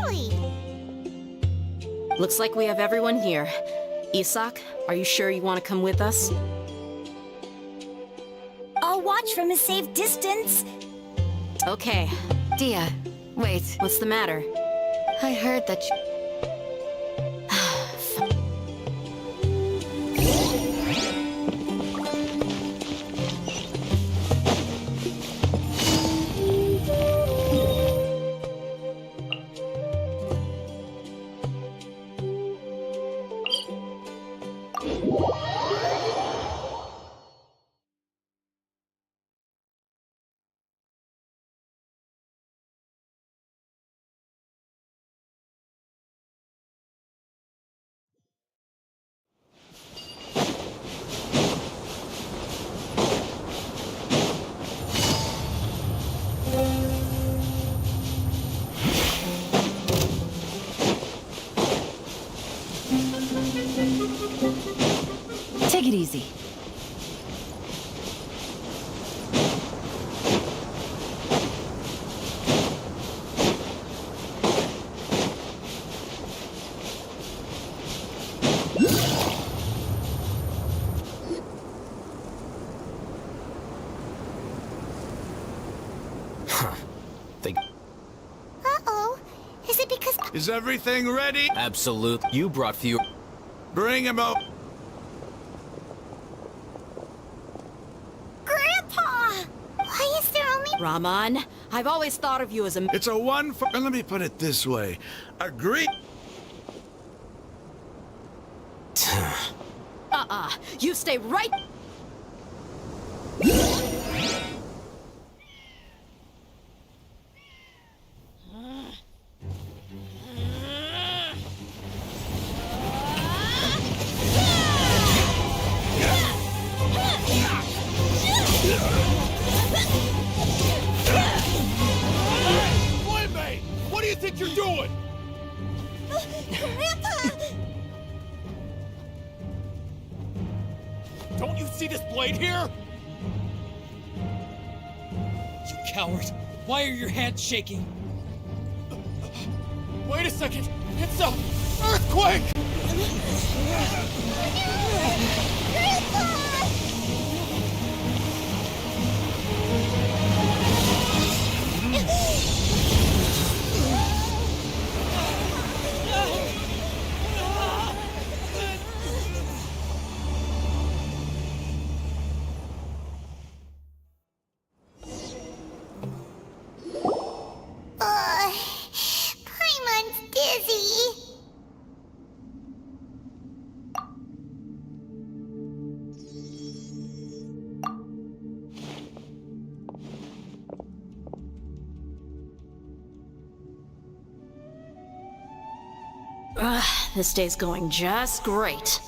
Exactly. Looks like we have everyone here. Isak, are you sure you want to come with us? I'll watch from a safe distance. Okay. Dia, wait. What's the matter? I heard that you... Take it easy. Uh-oh. Is it because... Is everything ready? Absolute. You brought few. Bring him up. Grandpa! Why is there only... Raman, I've always thought of you as a... It's a one for... Let me put it this way. Agree. You stay right... Mate, what do you think you're doing? Grandpa! Don't you see this blade here? You coward! Why are your hands shaking? Wait a second! It's a earthquake! Paimon's dizzy. This day's going just great.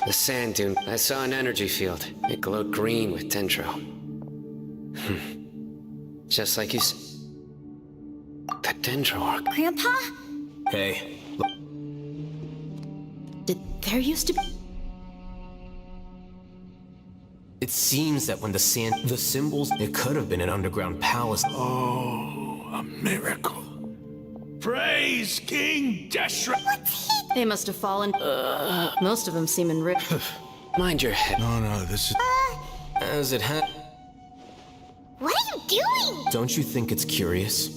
The sand dune. I saw an energy field. It glowed green with dendro. Just like you The dendro arc. Grandpa? Hey, Did there used to be... it seems that when the symbols, it could have been an underground palace. Oh, a miracle. Praise King Deshra. They must have fallen... most of them seem enriched. Mind your head. No, this is... As it had. What are you doing? Don't you think it's curious?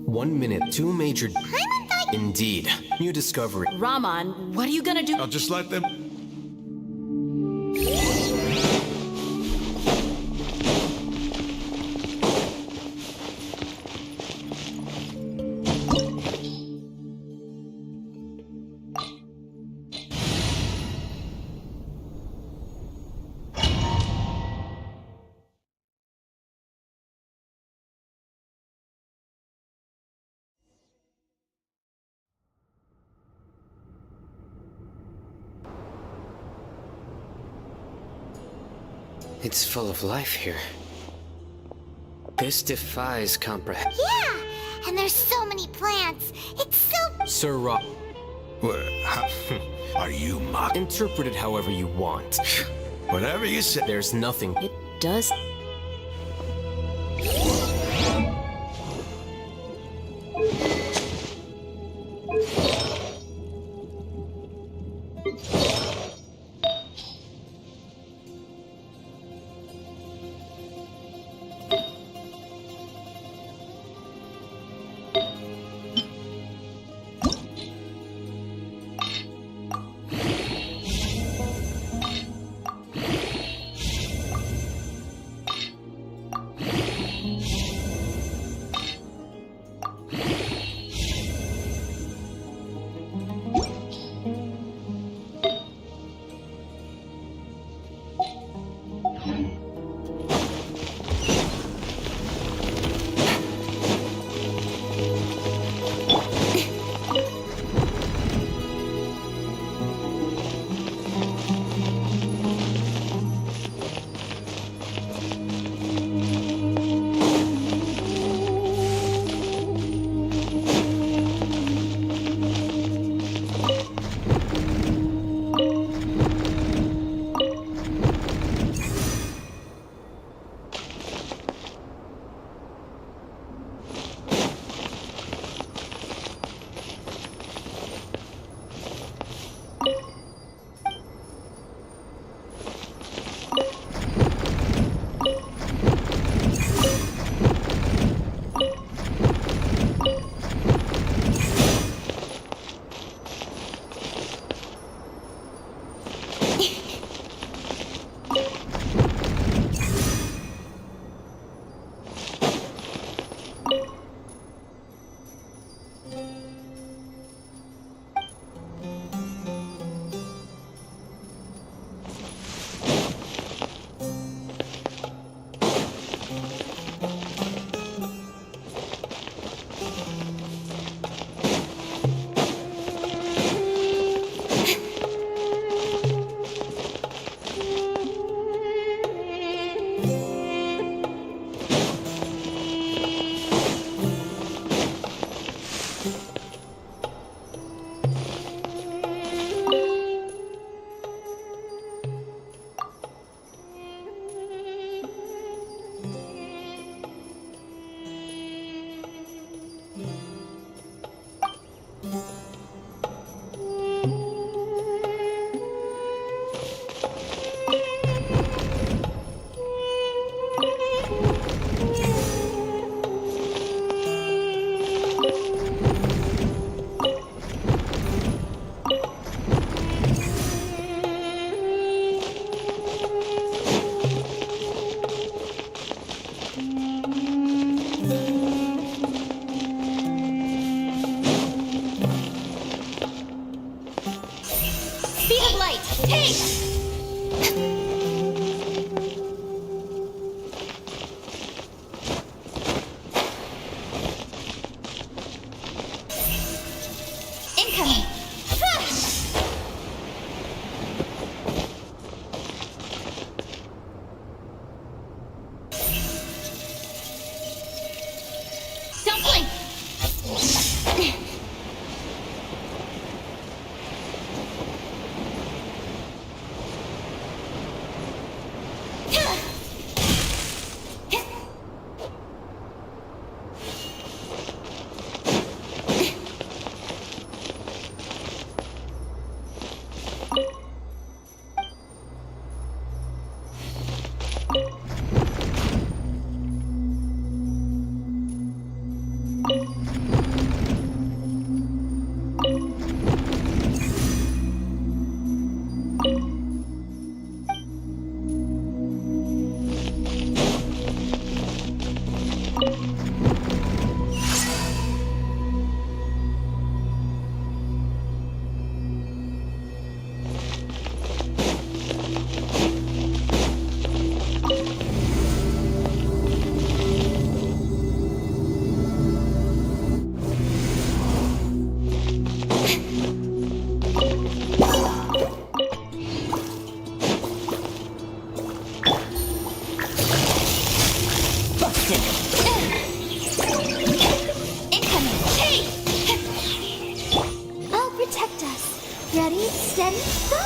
1 minute, 2 major. Paimon thought... Indeed, new discovery. Raman, what are you gonna do? I'll just let them... It's full of life here. This defies comprehension. Yeah! And there's so many plants. It's so... Sir Rob, Are you mocking? interpret it however you want. Whatever you say. There's nothing. It does... Incoming! Don't blink! I'll protect us. Ready, steady, go!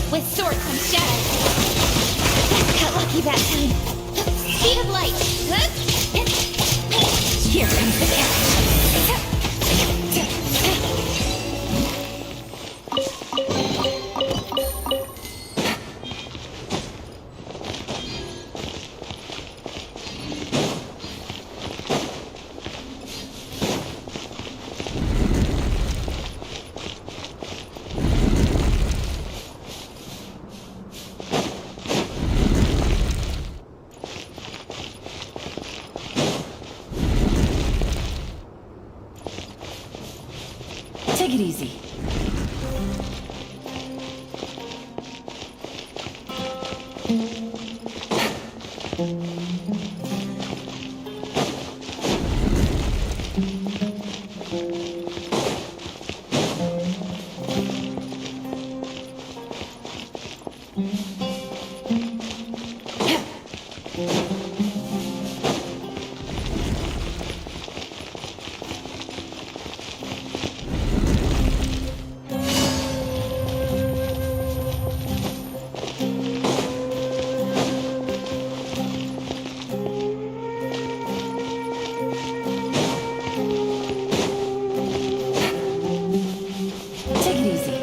With swords and shadows. Got lucky that time. Speed of light. Here comes the catch. Take it easy. Take it easy.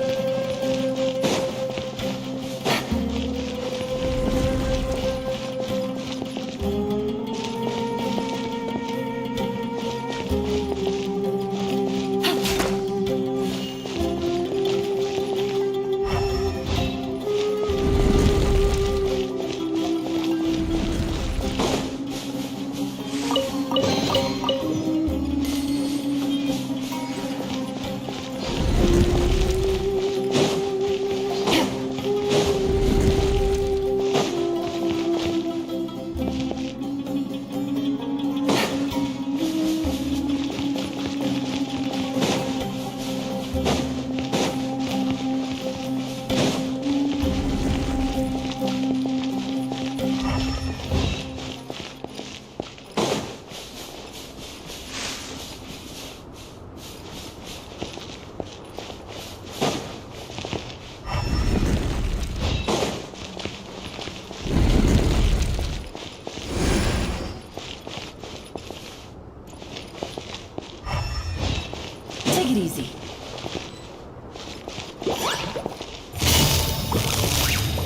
Take it easy.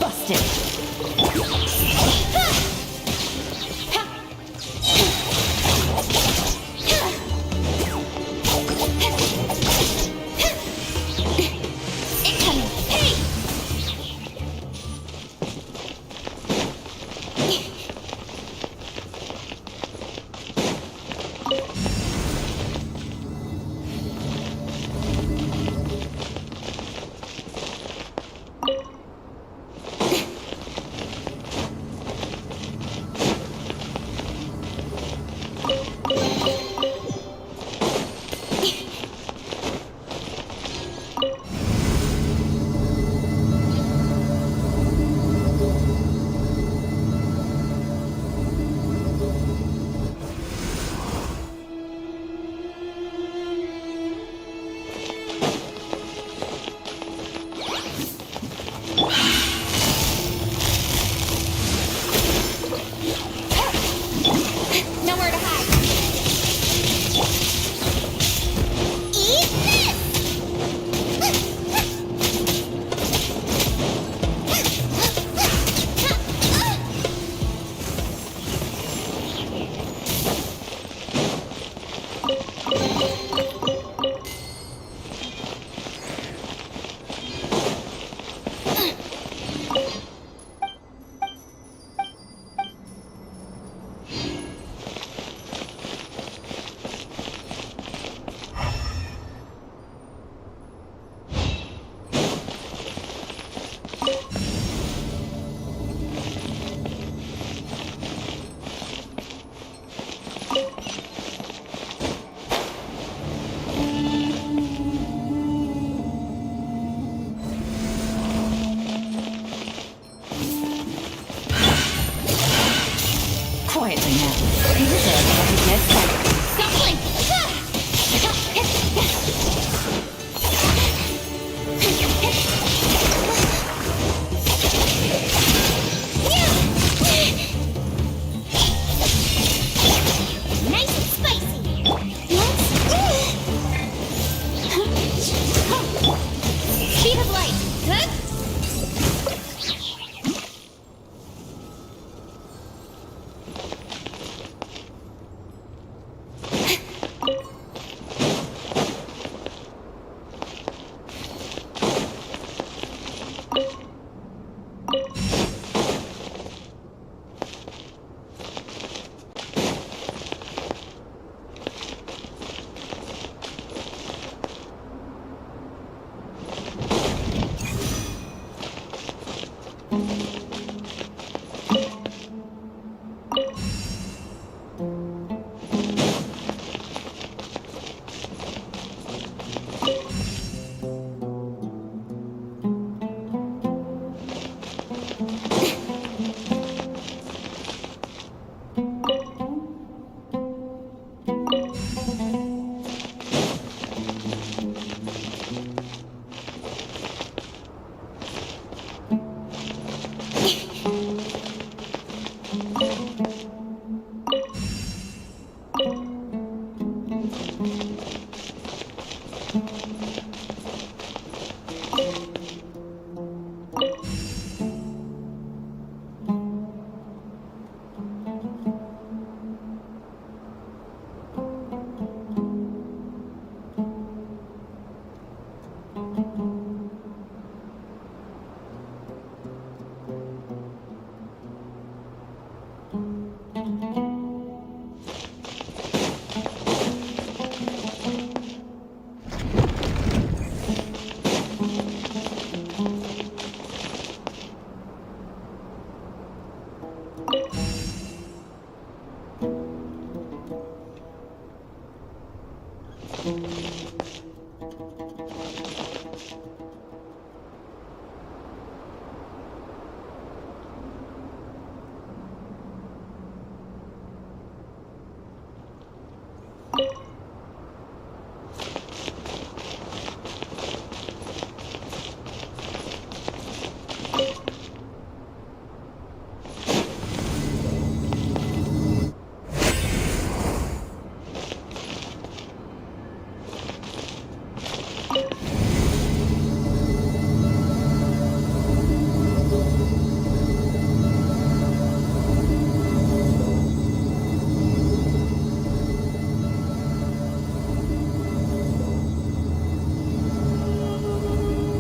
Busted.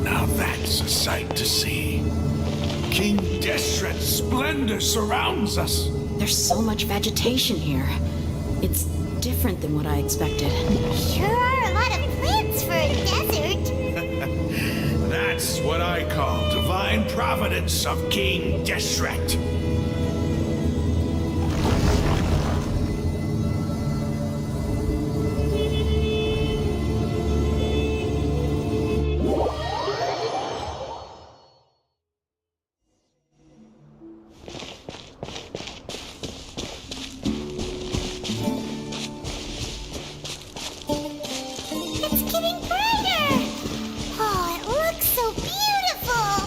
Now that's a sight to see. King Deshret's splendor surrounds us. There's so much vegetation here. It's different than what I expected. Sure are a lot of plants for a desert. That's what I call divine providence of King Deshret. It's getting brighter. Oh, it looks so beautiful.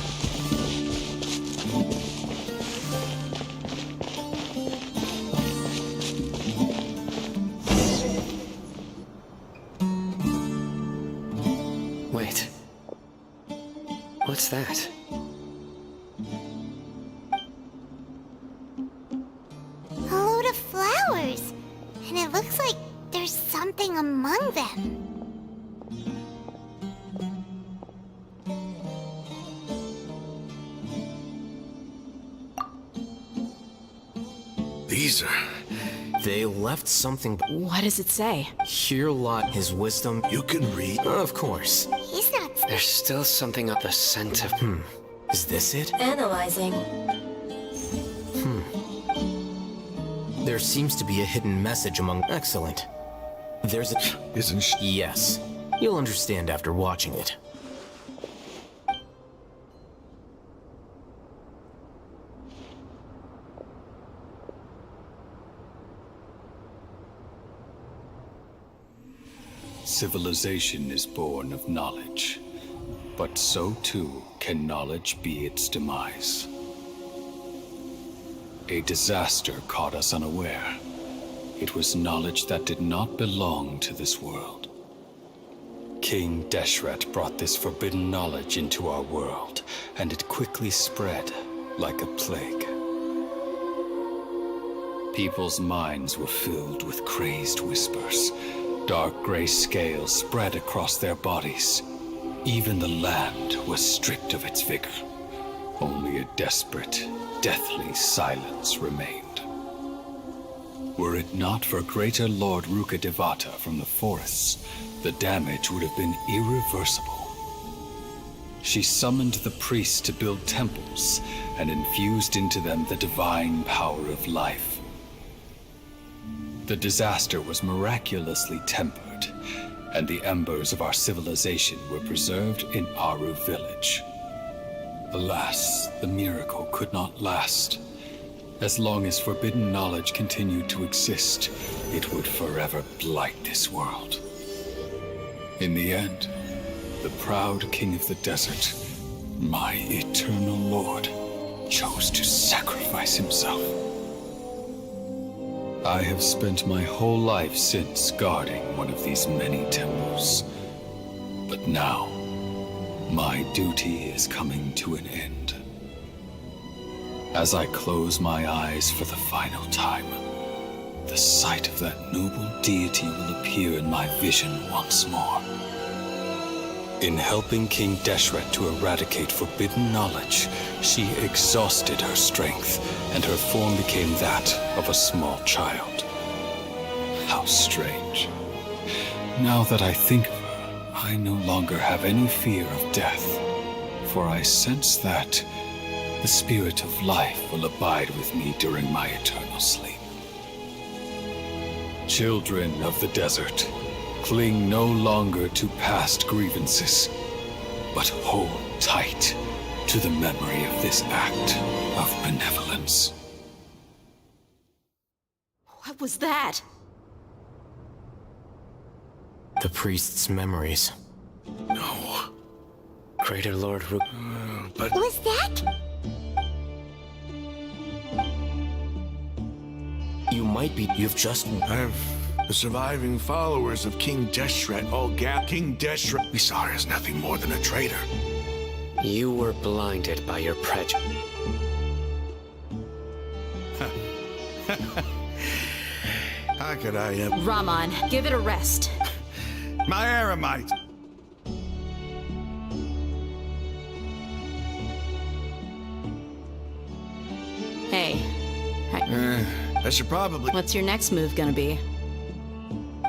Wait. What's that? A load of flowers. And it looks like there's something among them. These are... They left something. What does it say? Hear lot his wisdom. You can read. Of course. He's not. There's still something up the scent of... Is this it? Analyzing. There seems to be a hidden message among. Excellent. There's a. Isn't she? Yes. You'll understand after watching it. Civilization is born of knowledge, but so too can knowledge be its demise. A disaster caught us unaware. It was knowledge that did not belong to this world. King Deshret brought this forbidden knowledge into our world, and it quickly spread like a plague. People's minds were filled with crazed whispers. Dark gray scales spread across their bodies. Even the land was stripped of its vigor. Only a desperate, deathly silence remained. Were it not for greater Lord Rukkhadevata from the forests, the damage would have been irreversible. She summoned the priests to build temples and infused into them the divine power of life. The disaster was miraculously tempered, and the embers of our civilization were preserved in Aru village. Alas, the miracle could not last. As long as forbidden knowledge continued to exist, it would forever blight this world. In the end, the proud king of the desert, my eternal lord, chose to sacrifice himself. I have spent my whole life since guarding one of these many temples. But now, my duty is coming to an end. As I close my eyes for the final time, the sight of that noble deity will appear in my vision once more. In helping King Deshret to eradicate forbidden knowledge, she exhausted her strength, and her form became that of a small child. How strange. Now that I think of her, I no longer have any fear of death, for I sense that the spirit of life will abide with me during my eternal sleep. Children of the desert, cling no longer to past grievances, but hold tight to the memory of this act of benevolence. What was that? The priest's memories. No. Greater Lord Ru... But Was that? You might be. You've just. the surviving followers of King Deshret all King Deshret, we saw her as nothing more than a traitor. You were blinded by your prejudice. How could I Rahman, give it a rest. My Aramite! Hey, I should probably... what's your next move gonna be?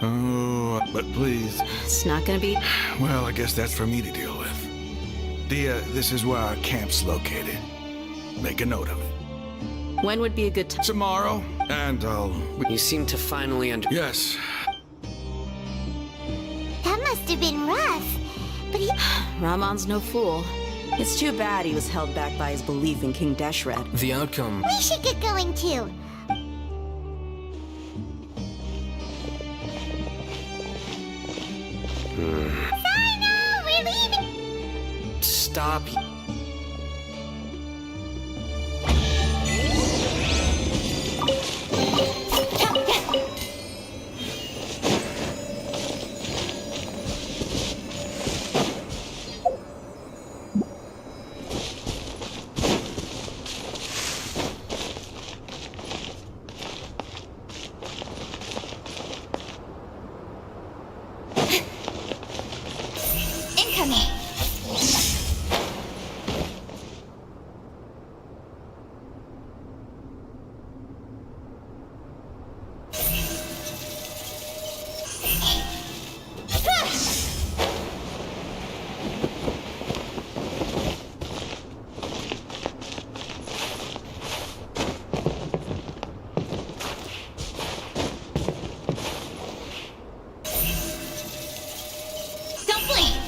Oh, but please. It's not gonna be... Well, I guess that's for me to deal with. Dia, this is where our camp's located. Make a note of it. When would be a good time? Tomorrow, and I'll... You seem to finally Yes. That must have been rough. But he... Rahman's no fool. It's too bad he was held back by his belief in King Deshret. The outcome. We should get going too. Sorry, no, we're leaving. stop. Incoming. Don't blink.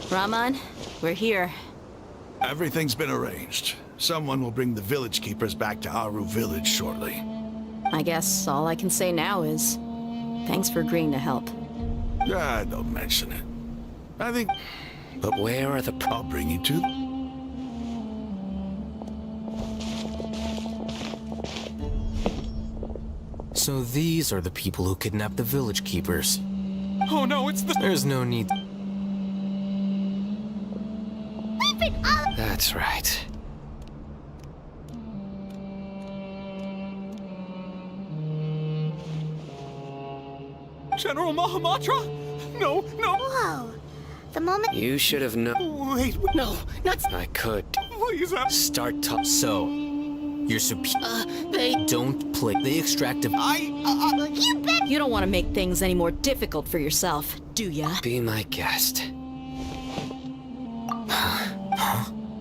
Rahman, we're here. Everything's been arranged. Someone will bring the village keepers back to Aru village shortly. I guess all I can say now is... Thanks for agreeing to help. Ah, don't mention it. I think But where are the I'll bring you to... So these are the people who kidnapped the village keepers. Oh no, it's the. There's no need. That's right. General Mahamatra? No, no. Whoa. The moment. You should have known. Wait, No, not. I could please. start talking. So, you're They. don't play. They extractive. You bet. You don't want to make things any more difficult for yourself, do ya? Be my guest.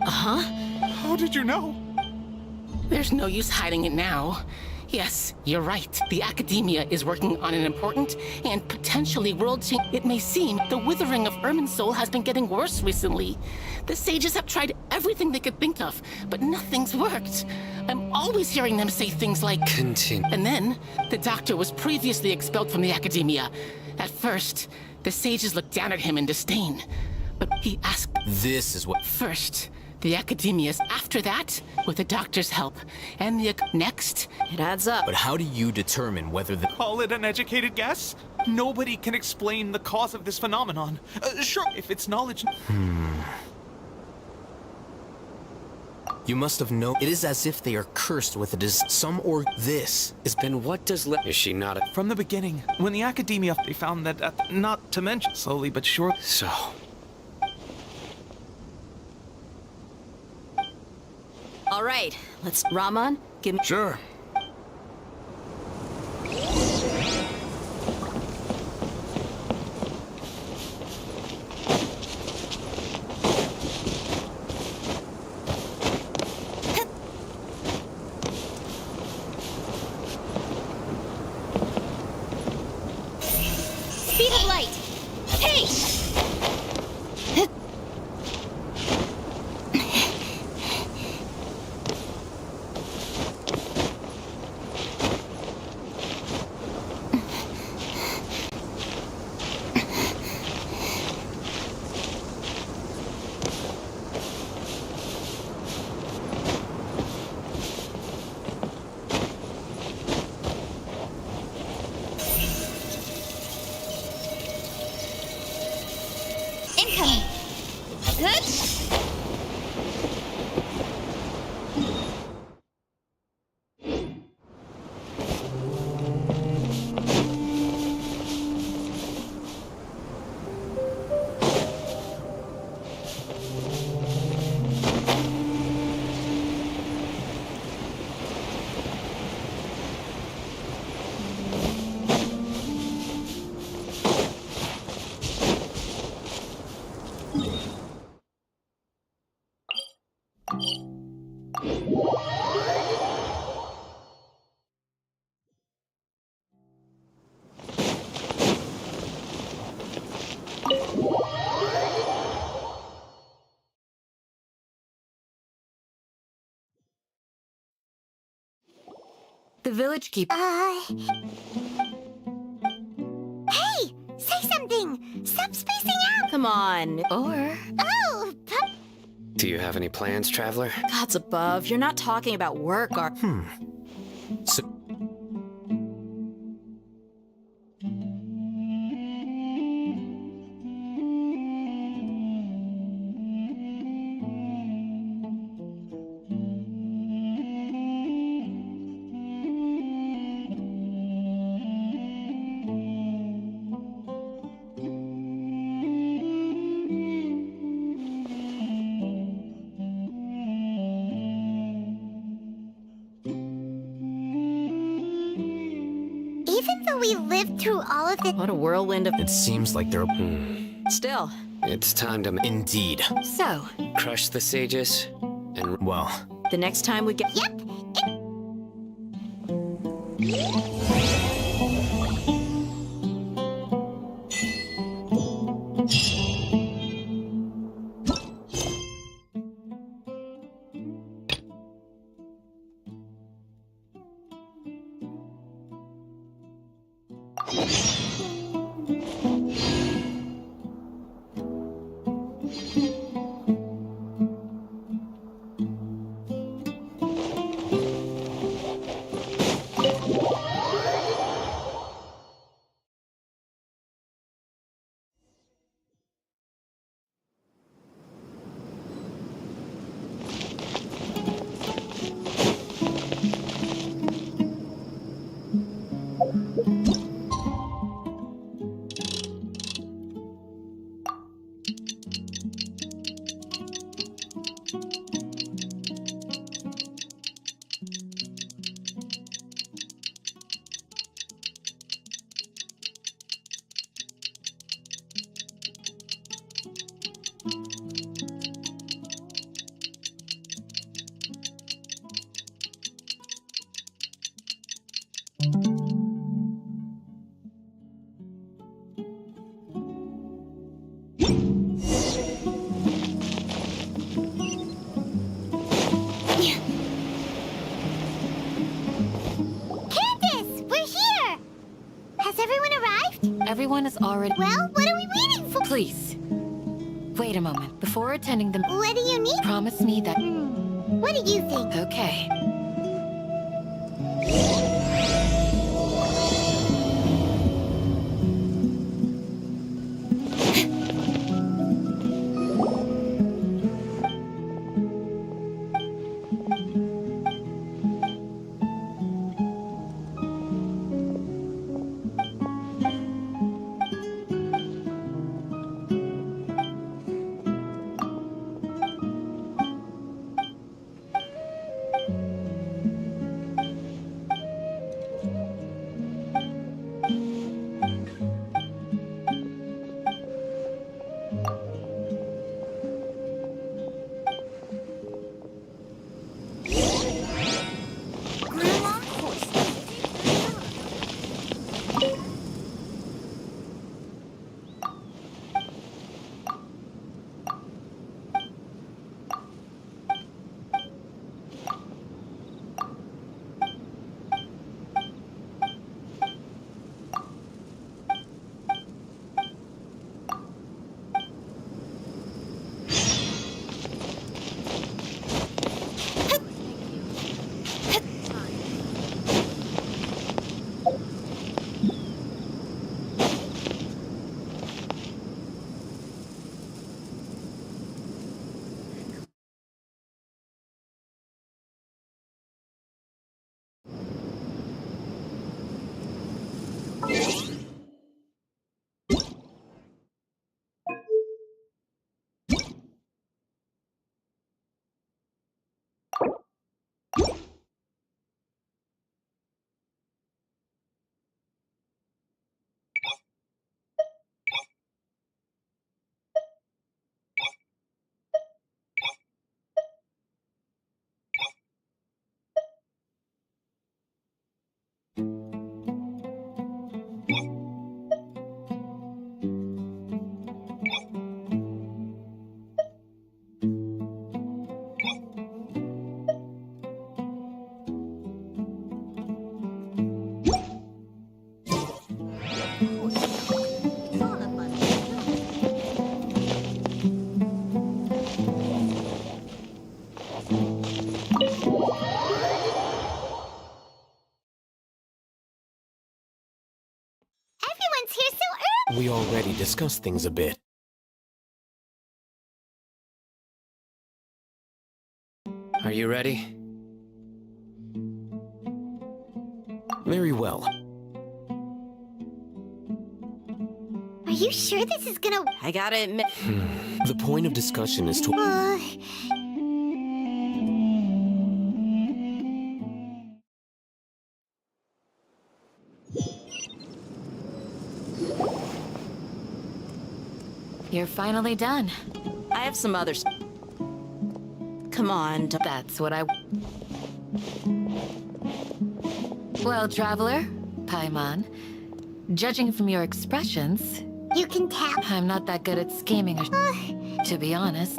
How did you know? There's no use hiding it now. Yes, you're right. The Academia is working on an important and potentially world-changing. It may seem the withering of Ermin's soul has been getting worse recently. The sages have tried everything they could think of, but nothing's worked. I'm always hearing them say things like, Continue. and then, the doctor was previously expelled from the Academia. At first, the sages looked down at him in disdain. But he asked This is what. first, the Academia's after that, with the doctor's help. And the next, It adds up. But how do you determine whether the. Call it an educated guess? Nobody can explain the cause of this phenomenon. Sure, if it's knowledge. You must have known. It is as if they are cursed with a some or this is. Then what does Is she not a... From the beginning, when the Academia, they found that, not to mention, slowly but surely. So, All right, let's. Raman, give me. Sure. Speed of light. Hey. Incoming. Good. The village keeper. Hey, say something. Stop spacing out. Come on. Or. Oh, do you have any plans, traveler? Gods above, you're not talking about work or. So, even though we lived through all of it. What a whirlwind of. it seems like they're. Still. It's time to Indeed. So, crush the sages and... Well, the next time we get. Yep. It Candace, we're here! Has everyone arrived? Everyone is already... Well, what are we waiting for? Please. Wait a moment. Before attending the... What do you need? Promise me that... What do you think? Okay. Everyone's here so early! We already discussed things a bit. Are you ready? Very well. Are you sure this is gonna... I gotta admit... The point of discussion is to... You're finally done. I have some others. Come on, That's what I... Well, Traveler, Paimon, judging from your expressions, You can tell. I'm not that good at scheming or... To be honest.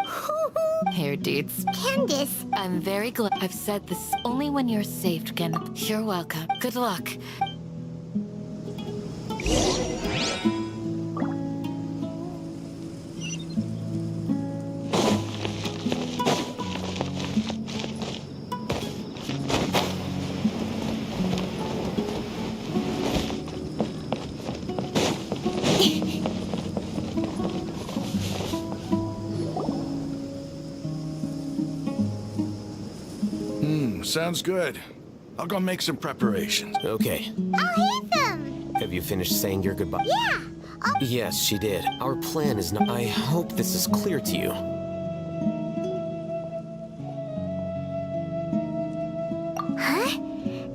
Here, dudes. Candace, I'm very glad I've said this only when you're safe, Ken. You're welcome. Good luck. Sounds good. I'll go make some preparations. Okay. I'll hit them! Have you finished saying your goodbye? Yeah! Yes, she did. Our plan is not... I hope this is clear to you. Huh?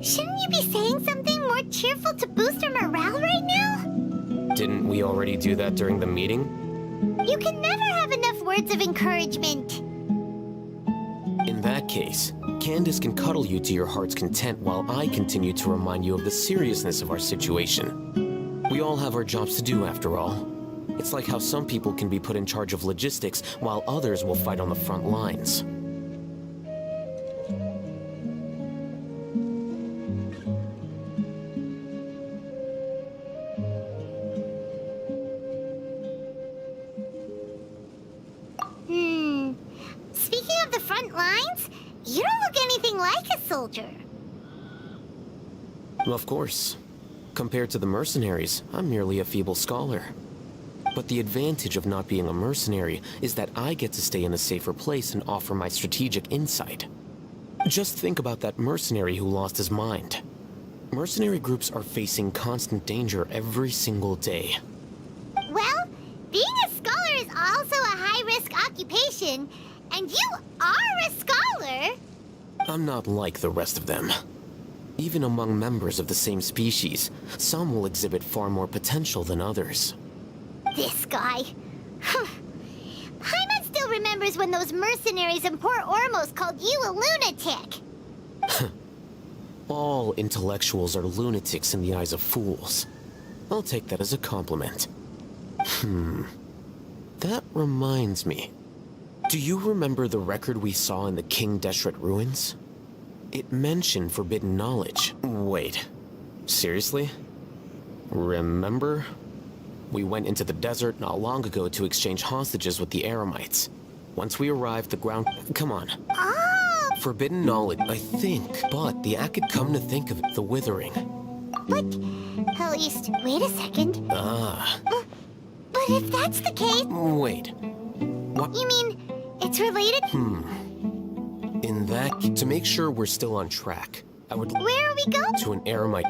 Shouldn't you be saying something more cheerful to boost our morale right now? Didn't we already do that during the meeting? You can never have enough words of encouragement. In that case, Candace can cuddle you to your heart's content while I continue to remind you of the seriousness of our situation. We all have our jobs to do after all. It's like how some people can be put in charge of logistics while others will fight on the front lines. Speaking of the front lines, you don't look anything like a soldier. Of course. Compared to the mercenaries, I'm merely a feeble scholar. But the advantage of not being a mercenary is that I get to stay in a safer place and offer my strategic insight. Just think about that mercenary who lost his mind. Mercenary groups are facing constant danger every single day. Well, being a scholar is also a high-risk occupation, and you are a scholar. I'm not like the rest of them. Even among members of the same species, some will exhibit far more potential than others. This guy. Paimon still remembers when those mercenaries in Port Ormos called you a lunatic. All intellectuals are lunatics in the eyes of fools. I'll take that as a compliment. That reminds me. Do you remember the record we saw in the King Deshret ruins? It mentioned forbidden knowledge. Wait, seriously? Remember? We went into the desert not long ago to exchange hostages with the Eremites. Once we arrived, the ground... Come on. Oh! Forbidden knowledge, I think. But the Act could come to think of it, the withering. But, at least, wait a second. Ah. But if that's the case... Wait. What? You mean, it's related? In that... To make sure we're still on track, I would... Where are we going? To an Eremite...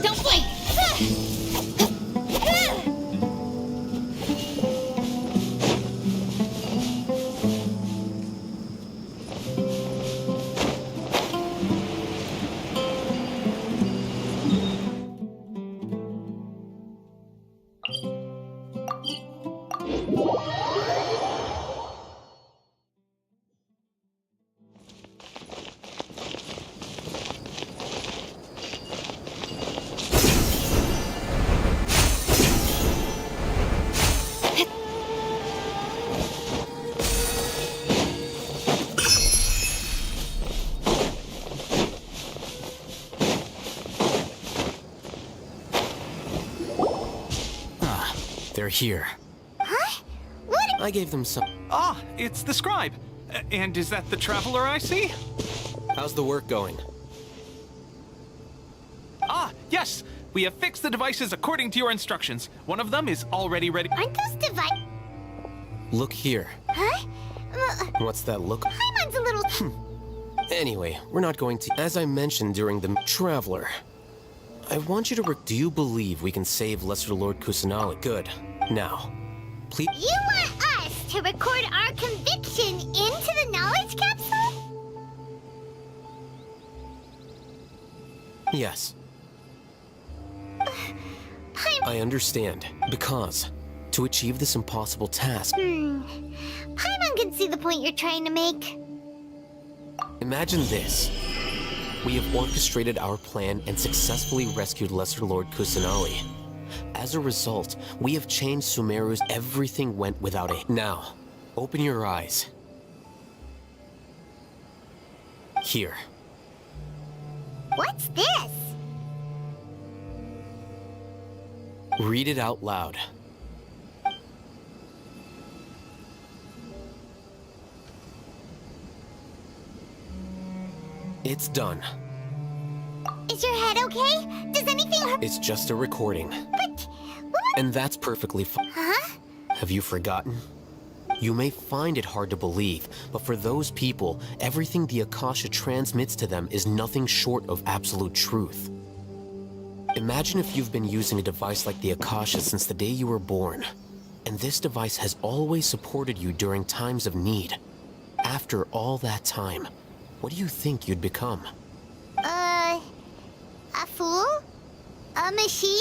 Don't blink! They're here. Huh? What? I gave them some... Ah, it's the scribe. And is that the traveler I see? How's the work going? Ah, yes. We have fixed the devices according to your instructions. One of them is already ready. Aren't those devices? Look here. Huh? What's that look? Paimon's a little... Anyway, we're not going to... As I mentioned during the Traveler, I want you to... Do you believe we can save Lesser Lord Kusanali? Good. Now, please... You want us to record our conviction into the knowledge capsule? Yes, Paimon... I understand. Because, to achieve this impossible task... Paimon can see the point you're trying to make. Imagine this. We have orchestrated our plan and successfully rescued Lesser Lord Kusanali. As a result, we have changed Sumeru's everything went without a... Now, open your eyes. Here. What's this? Read it out loud. It's done. Is your head okay? Does anything hurt? It's just a recording. But... what? And that's perfectly fine. Huh? Have you forgotten? You may find it hard to believe, but for those people, everything the Akasha transmits to them is nothing short of absolute truth. Imagine if you've been using a device like the Akasha since the day you were born, and this device has always supported you during times of need. After all that time, what do you think you'd become? A fool? A machine?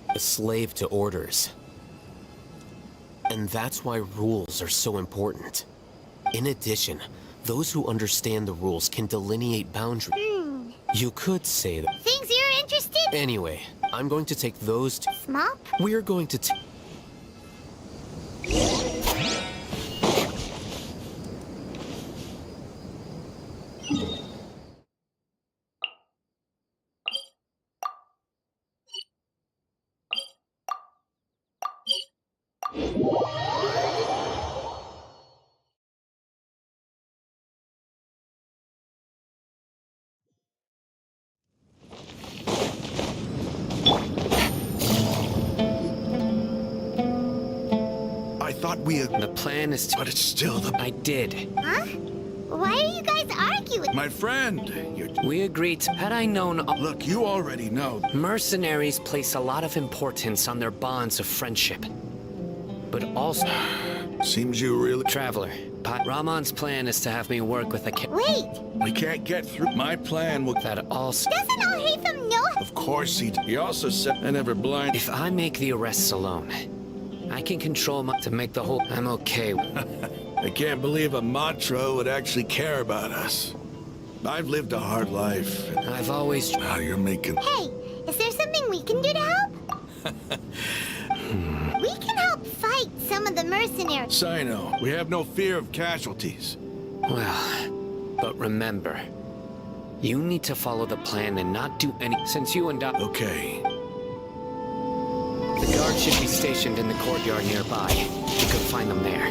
A slave to orders. And that's why rules are so important. In addition, those who understand the rules can delineate boundaries. You could say that. Things you're interested? Anyway, I'm going to take those two. Small? We're going to I thought we had... The plan is to... But it's still the... I did. Huh? Why are you guys arguing? My friend, you're... We agreed. Had I known... Look, you already know. Mercenaries place a lot of importance on their bonds of friendship. But also... Seems you really... Traveler, Ramon's plan is to have me work with a Wait! We can't get through. My plan will... that also... Doesn't Al-Haytham know? Of course he also said I never blind... If I make the arrests alone, I can control to make the whole... I'm okay. I can't believe a Matra would actually care about us. I've lived a hard life. I've always... Now you're making... Hey, is there something we can do to help? We can help fight some of the mercenaries. Sino, we have no fear of casualties. Well, but remember, you need to follow the plan and not do any... Since you and I... Okay. The guard should be stationed in the courtyard nearby. You could find them there.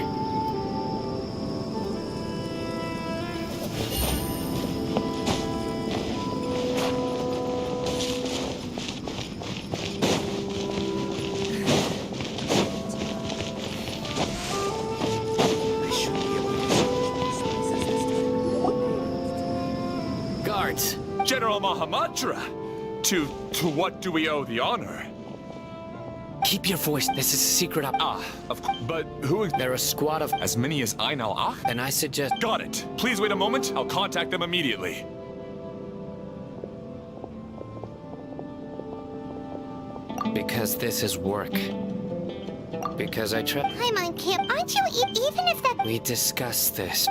Guards! General Mahamatra! To what do we owe the honor? Keep your voice. This is a secret op. Of course. But who... They're a squad of... As many as Ainal Ach? And I suggest... Got it. Please wait a moment. I'll contact them immediately. Because this is work. Because I try... Paimon can't... Aren't you even if that... We discussed this.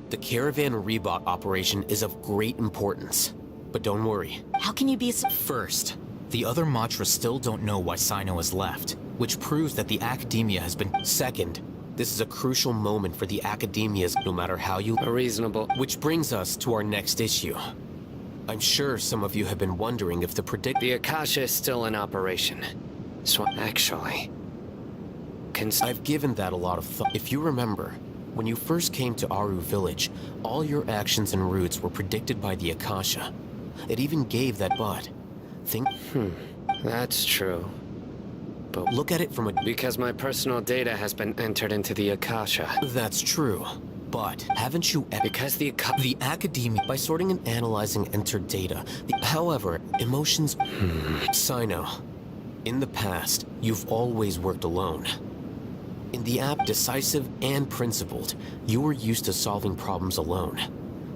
The Caravan Reebok operation is of great importance. But don't worry. How can you be so... First, the other Matras still don't know why Sino has left, which proves that the Academia has been... Second, this is a crucial moment for the Academias, no matter how you... Reasonable. Which brings us to our next issue. I'm sure some of you have been wondering if The Akasha is still in operation. So, actually... I've given that a lot of thought. If you remember, when you first came to Aru Village, all your actions and routes were predicted by the Akasha. It even gave that but. That's true. But look at it from a... Because my personal data has been entered into the Akasha. That's true. But haven't you... Because the Academia... By sorting and analyzing entered data... However, emotions... Sino. In the past, you've always worked alone. In the app, decisive and principled, you were used to solving problems alone.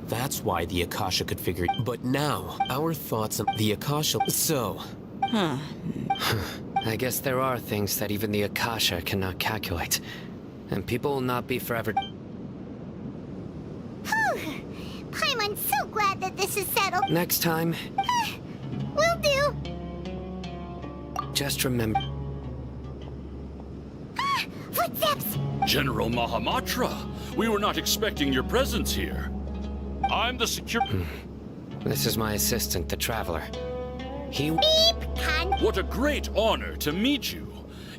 That's why the Akasha could figure... But now, our thoughts on the Akasha... So... I guess there are things that even the Akasha cannot calculate. And people will not be forever... Paimon's so glad that this is settled. Next time... Will do. Just remember... Footsteps! General Mahamatra, we were not expecting your presence here. I'm the This is my assistant, the Traveler. Beep, cunt. What a great honor to meet you.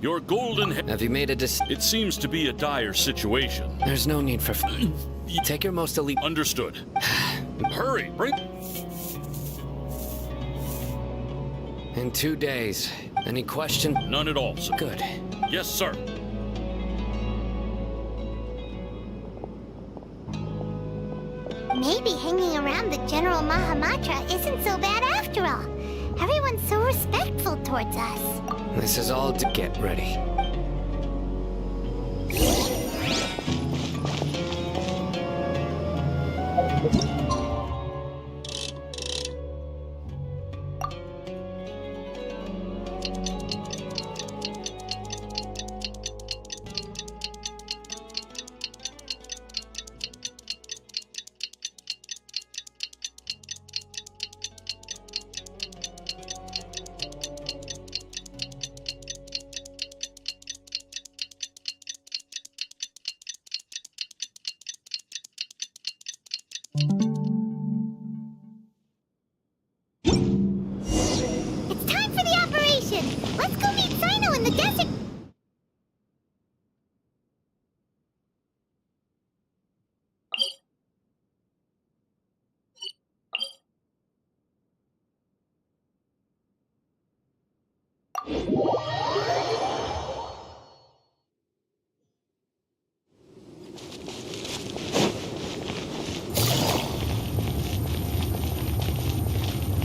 Your golden Have you made a It seems to be a dire situation. There's no need for... Take your most elite... Understood. Hurry, bring... In 2 days. Any question? None at all, sir. Good. Yes, sir. Maybe hanging around the General Mahamatra isn't so bad after all. Everyone's so respectful towards us. This is all to get ready. good! Let's go meet Sino in the desert!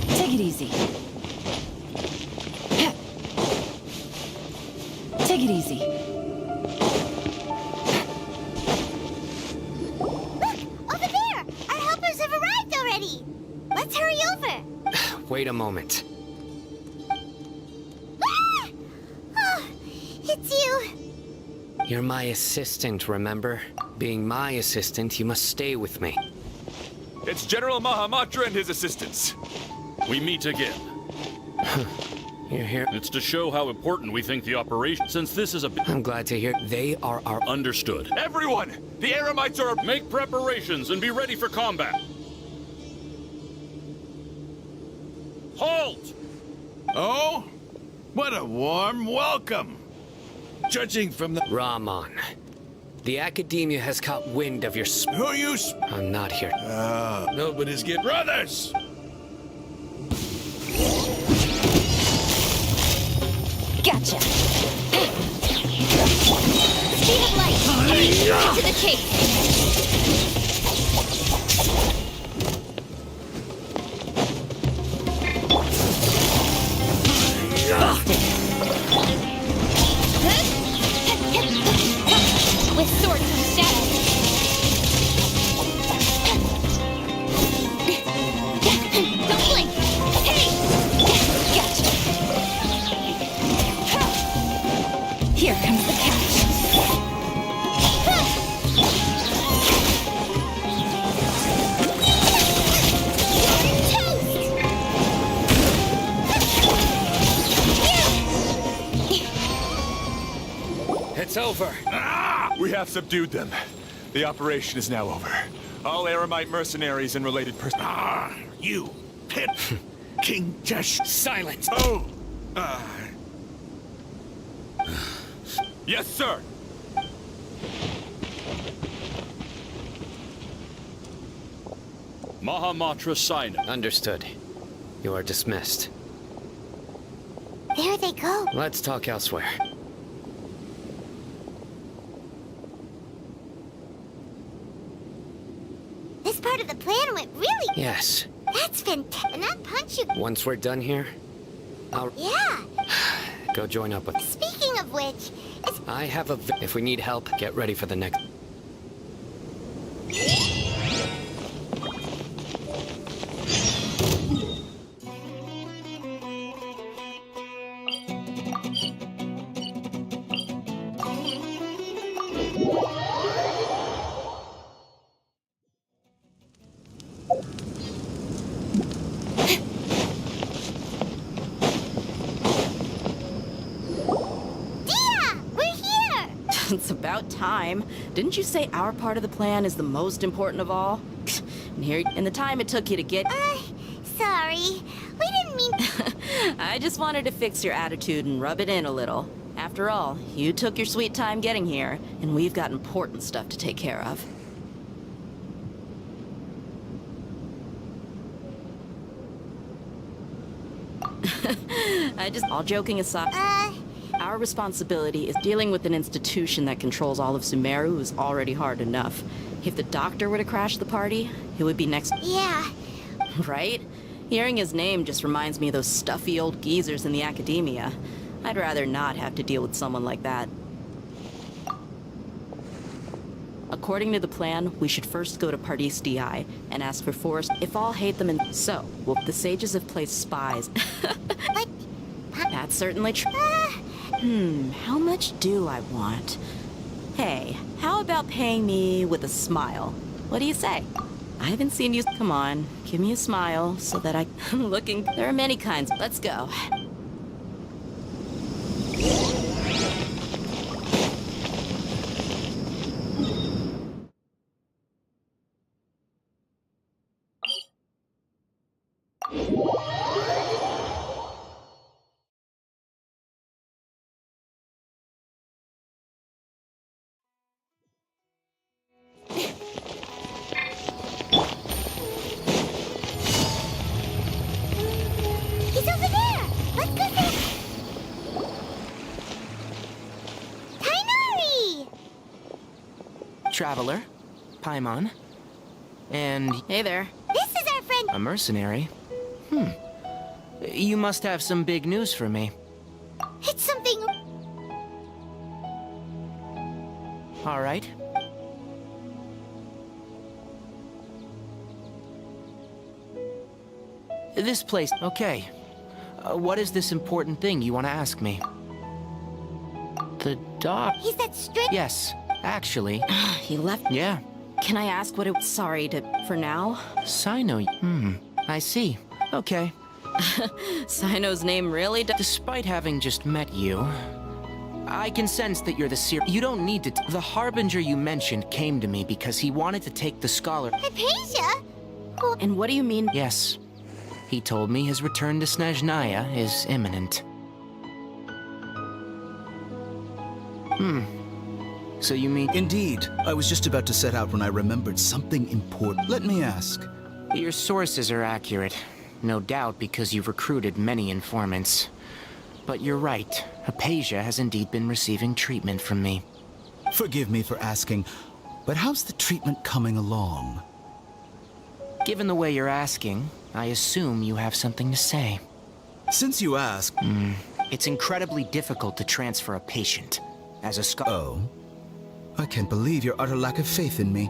Take it easy. Take it easy. Look! Over there! Our helpers have arrived already! Let's hurry over! Wait a moment. Ah! Oh, it's you! You're my assistant, remember? Being my assistant, you must stay with me. It's General Mahamatra and his assistants. We meet again. You're here. It's to show how important we think the operation, since this is a... I'm glad to hear. They are our... Understood. Everyone! The Eremites are... Make preparations and be ready for combat. Halt! Oh? What a warm welcome! Judging from the... Rahman. The Academia has caught wind of your Who you... I'm not here. Nobody's get... Brothers! Gotcha. Speed of light! Cut to the chase! With sword comes shadow! Don't blink! Hey! Gotcha. Here comes the catch. It's over. We have subdued them. The operation is now over. All Eremite mercenaries and related You pit King Jesh. Silence. Oh! Yes, sir! Mahamatra Sino. Understood. You are dismissed. There they go. Let's talk elsewhere. This part of the plan went really... Yes. That's fantastic. And that punch you... Once we're done here, I'll Yeah. go join up with... Speaking of which, it's... I have a... If we need help, get ready for the next... It's about time. Didn't you say our part of the plan is the most important of all? And here, in the time it took you to get... Sorry. We didn't mean... I just wanted to fix your attitude and rub it in a little. After all, you took your sweet time getting here, and we've got important stuff to take care of. All joking aside... Our responsibility is dealing with an institution that controls all of Sumeru is already hard enough. If the doctor were to crash the party, it would be next... Yeah. Right? Hearing his name just reminds me of those stuffy old geezers in the Academia. I'd rather not have to deal with someone like that. According to the plan, we should first go to Pardis DI and ask for Forest if all hate them and... So, well, the sages have placed spies. But... That's certainly true. How much do I want? Hey, how about paying me with a smile? What do you say? I haven't seen you... Come on, give me a smile so that I'm looking... There are many kinds. Let's go. traveler, Paimon, and Hey there. This is our friend. a mercenary. You must have some big news for me. It's something. All right. This place, okay. What is this important thing you want to ask me? The doc... He's that strange. Yes, actually. He left. Yeah. Can I ask what it... Sorry for now? Sino... I see. Okay. Sino's name really Despite having just met you, I can sense that you're the You don't need to... The Harbinger you mentioned came to me because he wanted to take the scholar... Hypatia? And what do you mean? Yes. He told me his return to Snezhnaya is imminent. So you mean... Indeed. I was just about to set out when I remembered something important. Let me ask. Your sources are accurate. No doubt because you've recruited many informants. But you're right. Hypatia has indeed been receiving treatment from me. Forgive me for asking, but how's the treatment coming along? Given the way you're asking, I assume you have something to say. Since you ask... It's incredibly difficult to transfer a patient. As a scholar... Oh? I can't believe your utter lack of faith in me,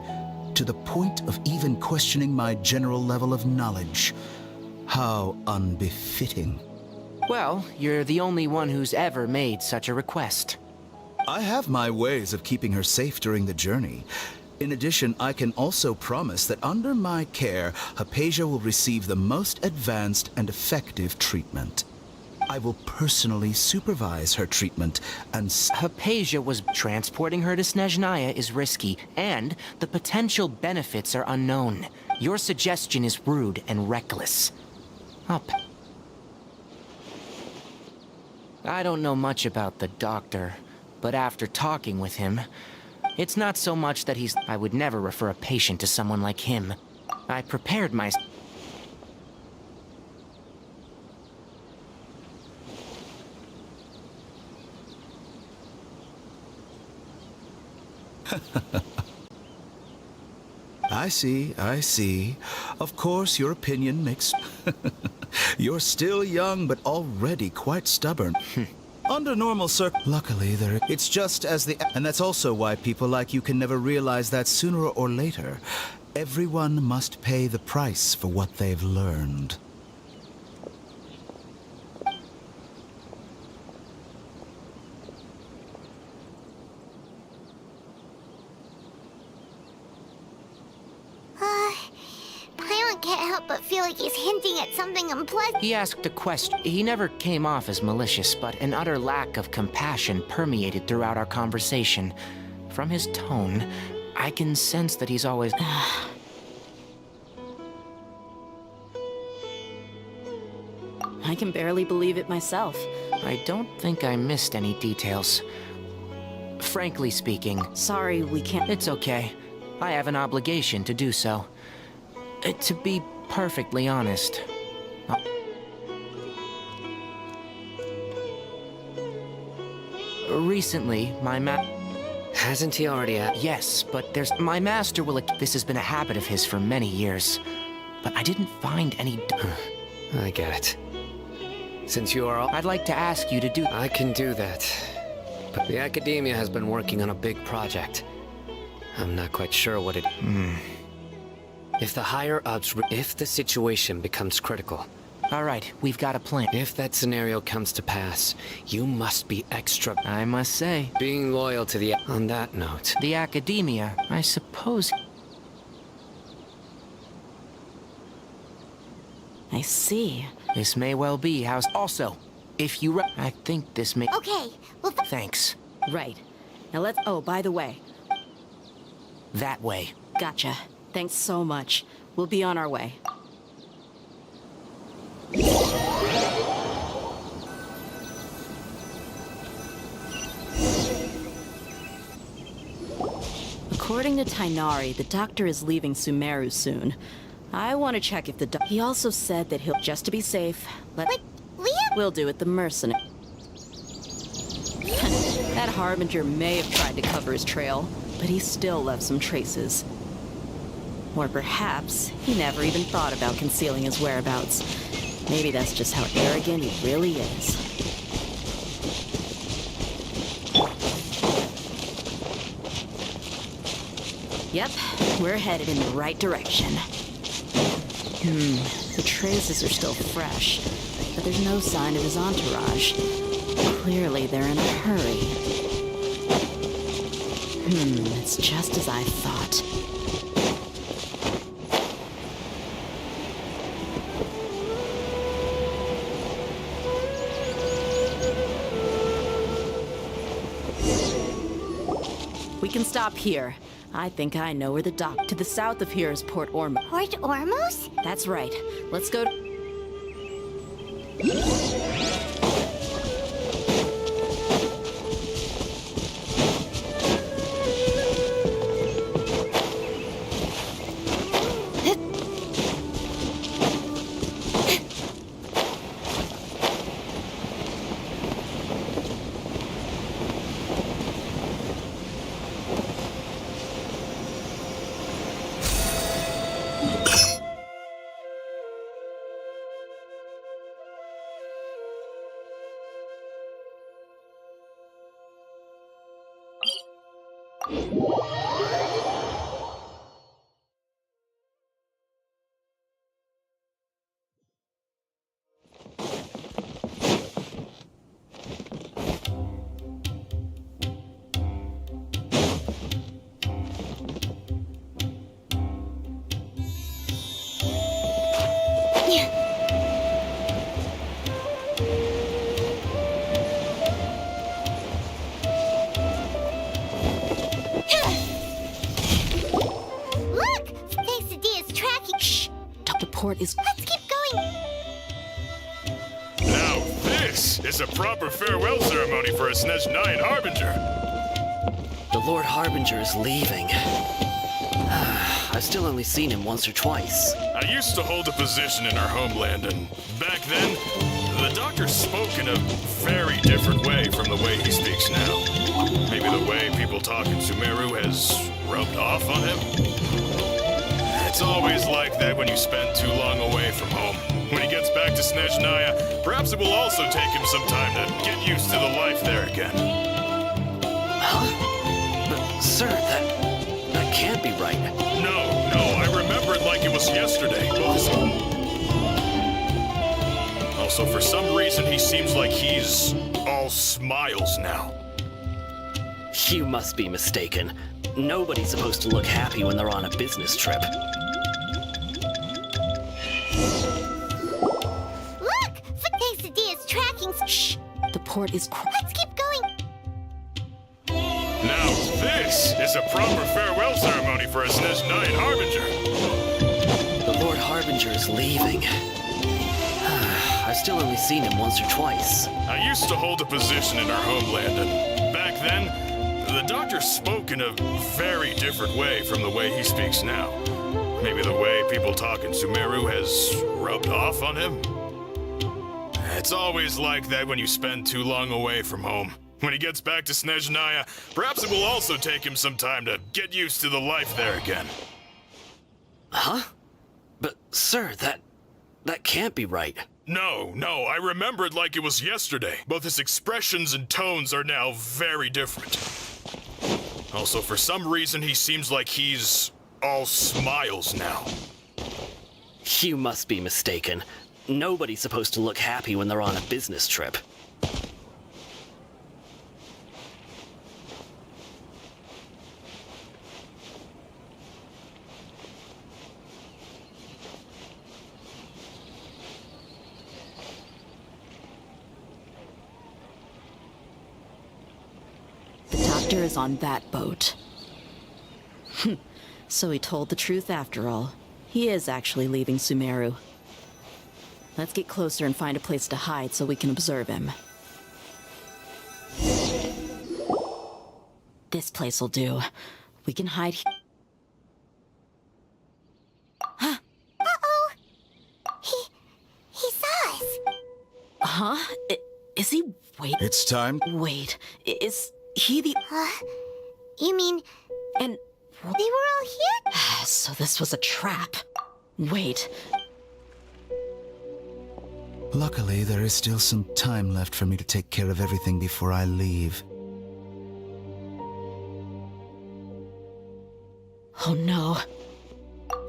to the point of even questioning my general level of knowledge. How unbefitting. Well, you're the only one who's ever made such a request. I have my ways of keeping her safe during the journey. In addition, I can also promise that under my care, Hypatia will receive the most advanced and effective treatment. I will personally supervise her treatment and... Hypatia was... Transporting her to Snezhnaya is risky, and the potential benefits are unknown. Your suggestion is rude and reckless. Up. I don't know much about the doctor, but after talking with him, it's not so much that he's... I would never refer a patient to someone like him. I prepared my... I see. Of course, your opinion makes... You're still young, but already quite stubborn. Under normal Luckily, it's just as the... And that's also why people like you can never realize that sooner or later, everyone must pay the price for what they've learned. Paimon can't help but feel like he's hinting at something unpleasant. He asked a question. He never came off as malicious, but an utter lack of compassion permeated throughout our conversation. From his tone, I can sense that he's always... I can barely believe it myself. I don't think I missed any details. Frankly speaking... Sorry, we can't... It's okay. I have an obligation to do so. To be perfectly honest... Recently, my Hasn't he already Yes, but there's... My master will... This has been a habit of his for many years. But I didn't find any... I get it. Since you are all... I'd like to ask you to do... I can do that. But the Academia has been working on a big project. I'm not quite sure what it... If the higher-ups... If the situation becomes critical... All right, we've got a plan. If that scenario comes to pass, you must be extra... I must say... Being loyal to the... On that note... The Academia, I suppose... I see. This may well be how... Also, if you... I think this may... Okay, well... Thanks. Right. Now let's... Oh, by the way. That way. Gotcha. Thanks so much. We'll be on our way. According to Tainari, the doctor is leaving Sumeru soon. I want to check if the He also said that he'll... Just to be safe, We'll do it the mercenary. That Harbinger may have tried to cover his trail. but he still left some traces. Or perhaps he never even thought about concealing his whereabouts. Maybe that's just how arrogant he really is. Yep, we're headed in the right direction. The traces are still fresh, but there's no sign of his entourage. Clearly they're in a hurry. It's just as I thought. We can stop here. I think I know where the dock. To the south of here is Port Ormuz. Port Ormuz? That's right. Let's go to... Let's keep going! Now this is a proper farewell ceremony for a Snezhnayan Harbinger. The Lord Harbinger is leaving. I've still only seen him once or twice. I used to hold a position in our homeland, and back then, the doctor spoke in a very different way from the way he speaks now. Maybe the way people talk in Sumeru has rubbed off on him? It's always like that when you spend too long away from home. When he gets back to Snezhnaya, perhaps it will also take him some time to get used to the life there again. Huh? But, sir, that can't be right. No, I remember it like it was yesterday. Also, for some reason, he seems like he's all smiles now. You must be mistaken. Nobody's supposed to look happy when they're on a business trip. Look! Quesadilla is tracking... Shh! The port is... Let's keep going! Now this is a proper farewell ceremony for a Snezhnayan Harbinger. The Lord Harbinger is leaving. I've still only seen him once or twice. I used to hold a position in our homeland, and back then, the doctor spoke in a very different way from the way he speaks now. Maybe the way people talk in Sumeru has rubbed off on him? It's always like that when you spend too long away from home. When he gets back to Snezhnaya, perhaps it will also take him some time to get used to the life there again. Huh? But, sir, that can't be right. No, I remember it like it was yesterday. Both his expressions and tones are now very different. Also, for some reason, he seems like he's all smiles now. You must be mistaken. Nobody's supposed to look happy when they're on a business trip. The doctor is on that boat. So he told the truth after all. He is actually leaving Sumeru. Let's get closer and find a place to hide so we can observe him. This place will do. We can hide here. Uh-oh! He saw us! Huh? Is he... Wait. It's time. Wait. Is he the... You mean And... They were all here? So this was a trap. Wait. Luckily, there is still some time left for me to take care of everything before I leave. Oh no.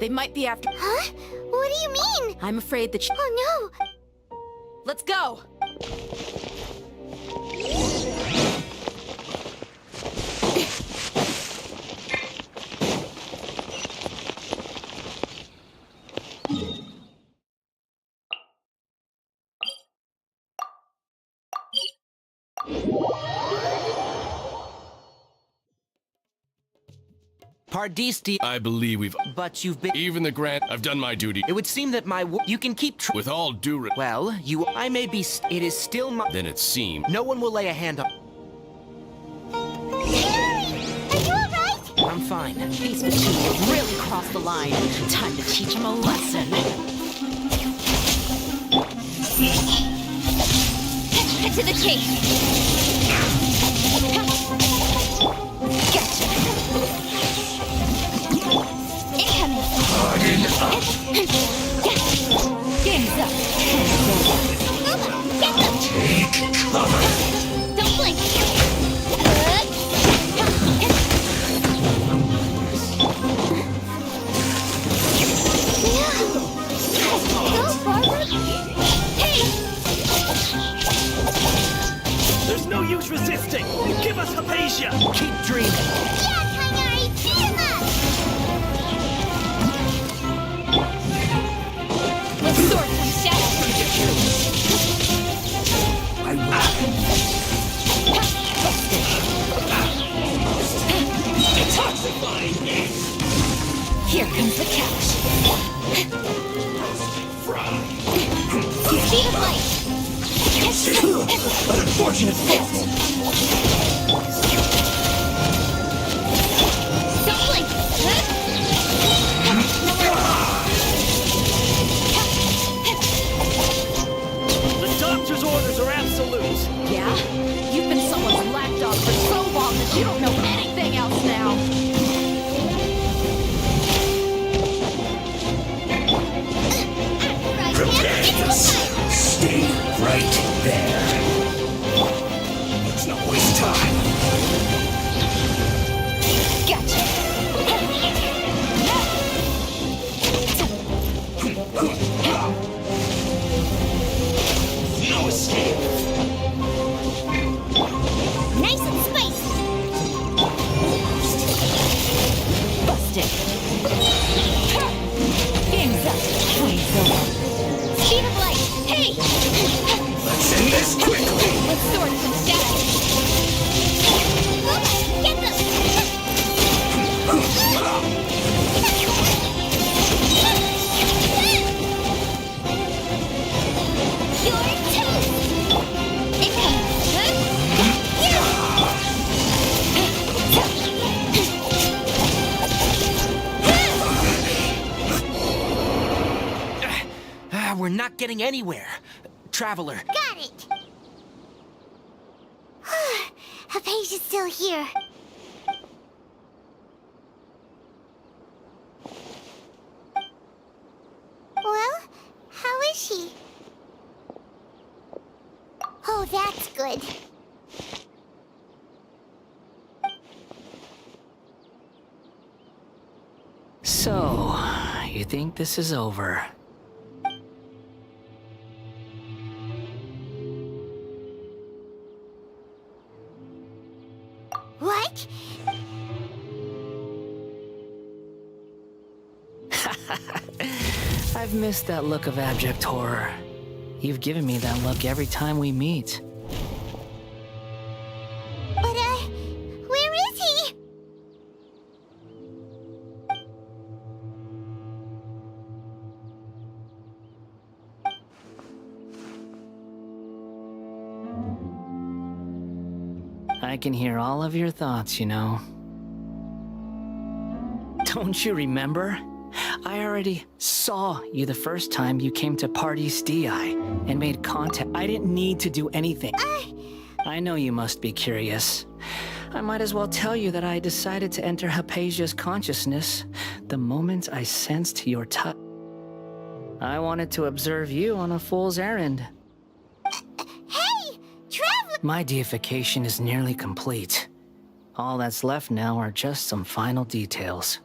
They might be after... Huh? What do you mean? I'm afraid that... Oh no! Let's go! Pardisty. I believe we've... But you've been... Even the grant, I've done my duty. It would seem that you can keep... With all due... Well, I may be... It is still my... Then it seemed... No one will lay a hand on... Harry! Are you alright? I'm fine. These two have really crossed the line. Time to teach them a lesson. Head to the cave. Gotcha. Incoming. Game's up. Get them. Take cover. Don't blink. Go forward. Hey! There's no use resisting! Give us Hypatia! Keep dreaming! Yeah, Kangari! Beat him up! The sword comes down! I will. Detoxifying! Here comes the catch. Speed of light! An unfortunate fault! Don't blink! The doctor's orders are absolute! Yeah? You've been someone's lapdog for so long that you don't know anything else now. Prepare yourself. Stay right there. Let's not waste time. Gotcha! No escape. Nice and spicy! Busted. Game's up. Play's over. Speed of light! Hey! Let's end this quickly. With sword comes down! Get them! You're toast! Incoming! We're not getting anywhere. Traveler. Got it! Hypatia's still here. Well, how is she? Oh, that's good. So, you think this is over? What? I've missed that look of abject horror. You've given me that look every time we meet. But, where is he? I can hear all of your thoughts, you know. Don't you remember? I already saw you the first time you came to Party's DI and made contact. I didn't need to do anything. I know you must be curious. I might as well tell you that I decided to enter Hypatia's consciousness the moment I sensed your touch. I wanted to observe you on a fool's errand. Hey, Traveler! My deification is nearly complete. All that's left now are just some final details.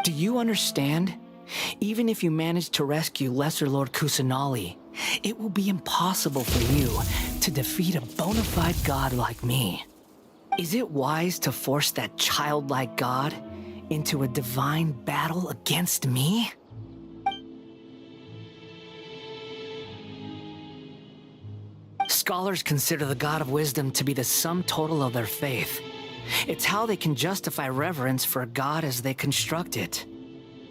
Do you understand? Even if you manage to rescue Lesser Lord Kusanali, it will be impossible for you to defeat a bona fide god like me. Is it wise to force that childlike god into a divine battle against me? Scholars consider the God of Wisdom to be the sum total of their faith. It's how they can justify reverence for a god as they construct it.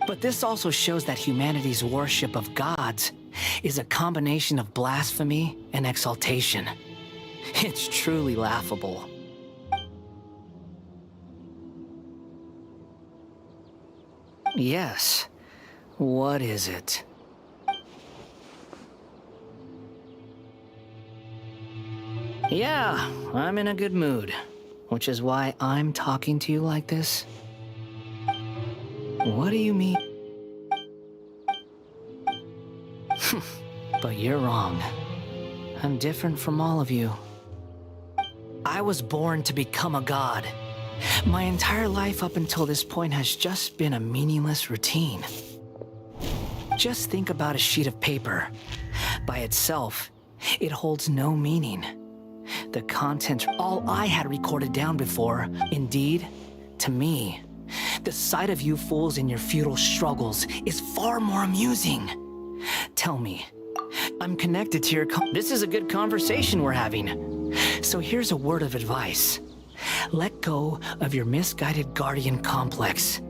But this also shows that humanity's worship of gods is a combination of blasphemy and exaltation. It's truly laughable. Yes. What is it? Yeah, I'm in a good mood, which is why I'm talking to you like this. What do you mean? But you're wrong. I'm different from all of you. I was born to become a god. My entire life up until this point has just been a meaningless routine. Just think about a sheet of paper. By itself, it holds no meaning. The content, all I had recorded down before. Indeed, to me, the sight of you fools in your futile struggles is far more amusing. Tell me, I'm connected to your this is a good conversation we're having. So here's a word of advice. Let go of your misguided guardian complex.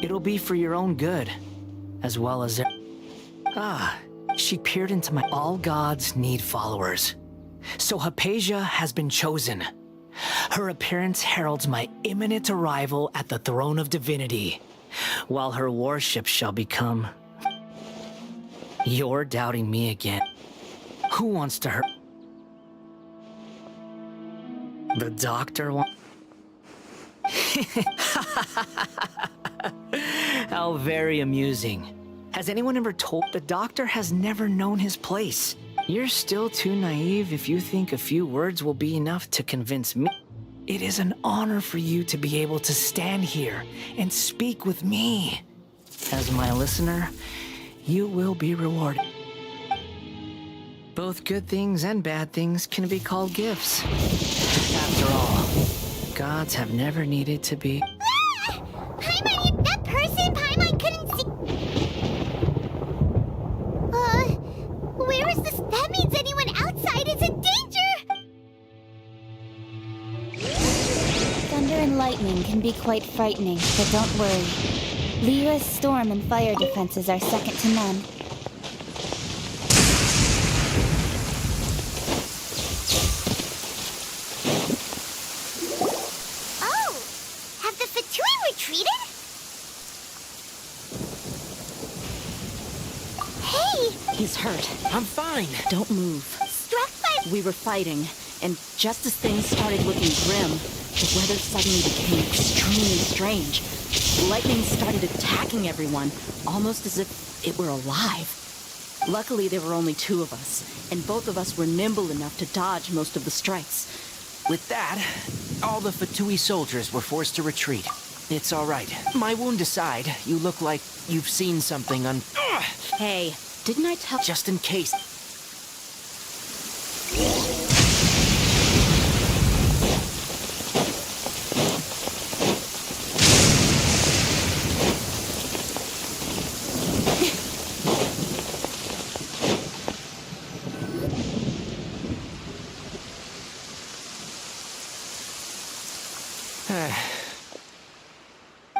It'll be for your own good, as well as... she peered into my... All gods need followers. So Hypatia has been chosen. Her appearance heralds my imminent arrival at the throne of divinity, while her worship shall become... You're doubting me again. Who wants to hurt? The doctor wants... How very amusing. Has anyone ever told... The doctor has never known his place. You're still too naive if you think a few words will be enough to convince me. It is an honor for you to be able to stand here and speak with me. As my listener, you will be rewarded. Both good things and bad things can be called gifts. After all, gods have never needed to be... Paimon, that person Paimon couldn't see... where is this? That means anyone outside is in danger! Thunder and lightning can be quite frightening, but don't worry. Lyra's storm and fire defenses are second to none. Oh! Have the Fatui retreated? Hey! He's hurt. I'm fine. Don't move. Struck by... We were fighting, and just as things started looking grim, the weather suddenly became extremely strange. Lightning started attacking everyone, almost as if it were alive. Luckily, there were only two of us, and both of us were nimble enough to dodge most of the strikes. With that, all the Fatui soldiers were forced to retreat. It's all right. My wound aside, you look like you've seen something on... Hey, didn't I tell... Just in case...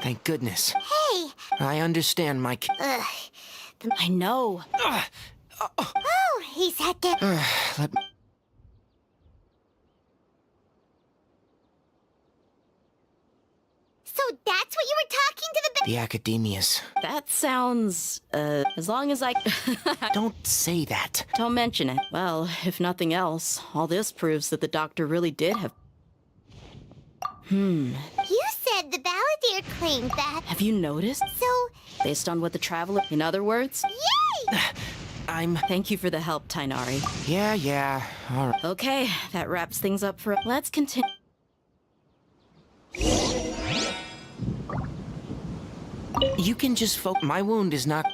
Thank goodness. Hey! I understand, Mike. I know. Oh, he's at the... Let me... So that's what you were talking to the... The academias. That sounds, as long as I... Don't say that. Don't mention it. Well, if nothing else, all this proves that the doctor really did have... You said the balladeer claimed that. Have you noticed? So... Based on what the traveler... In other words? Yay! Thank you for the help, Tainari. Yeah. All right. Okay, that wraps things up for... Let's continue. You can just my wound is not...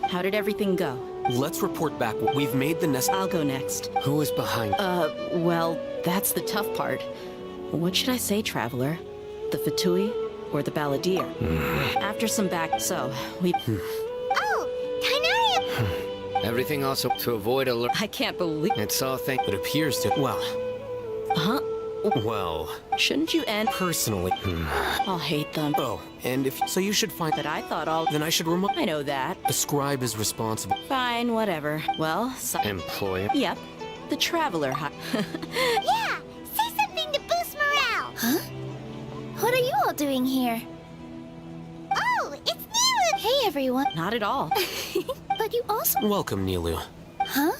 How did everything go? Let's report back. We've made the nest. I'll go next. Who is behind? Well, that's the tough part. What should I say, Traveler? The Fatui or the Balladeer? After some back... So, we... Oh, Tainari! Everything also to avoid alert... I can't believe... It's all thing... It appears to... Well... Huh? Well... Shouldn't you end... Personally... I'll hate them. Oh, and if... So you should find... But I thought all... Then I should remind... I know that. The scribe is responsible. Fine, whatever. Well, Employer? Yep. The Traveler... Yeah! Say something to boost morale! Huh? What are you all doing here? Oh, it's Nilu! Hey, everyone. Not at all. But you also... Welcome, Nilu. Huh?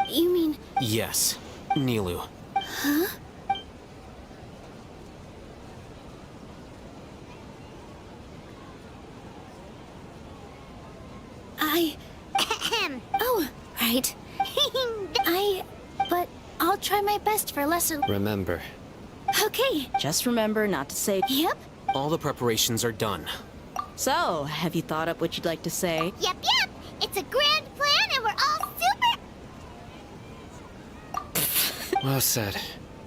You mean... Yes, Nilu. Huh? Oh, right. But I'll try my best for lesser... Remember. Okay. Just remember not to say... Yep. All the preparations are done. So, have you thought up what you'd like to say? Yep. It's a grand plan and we're all super... Well said.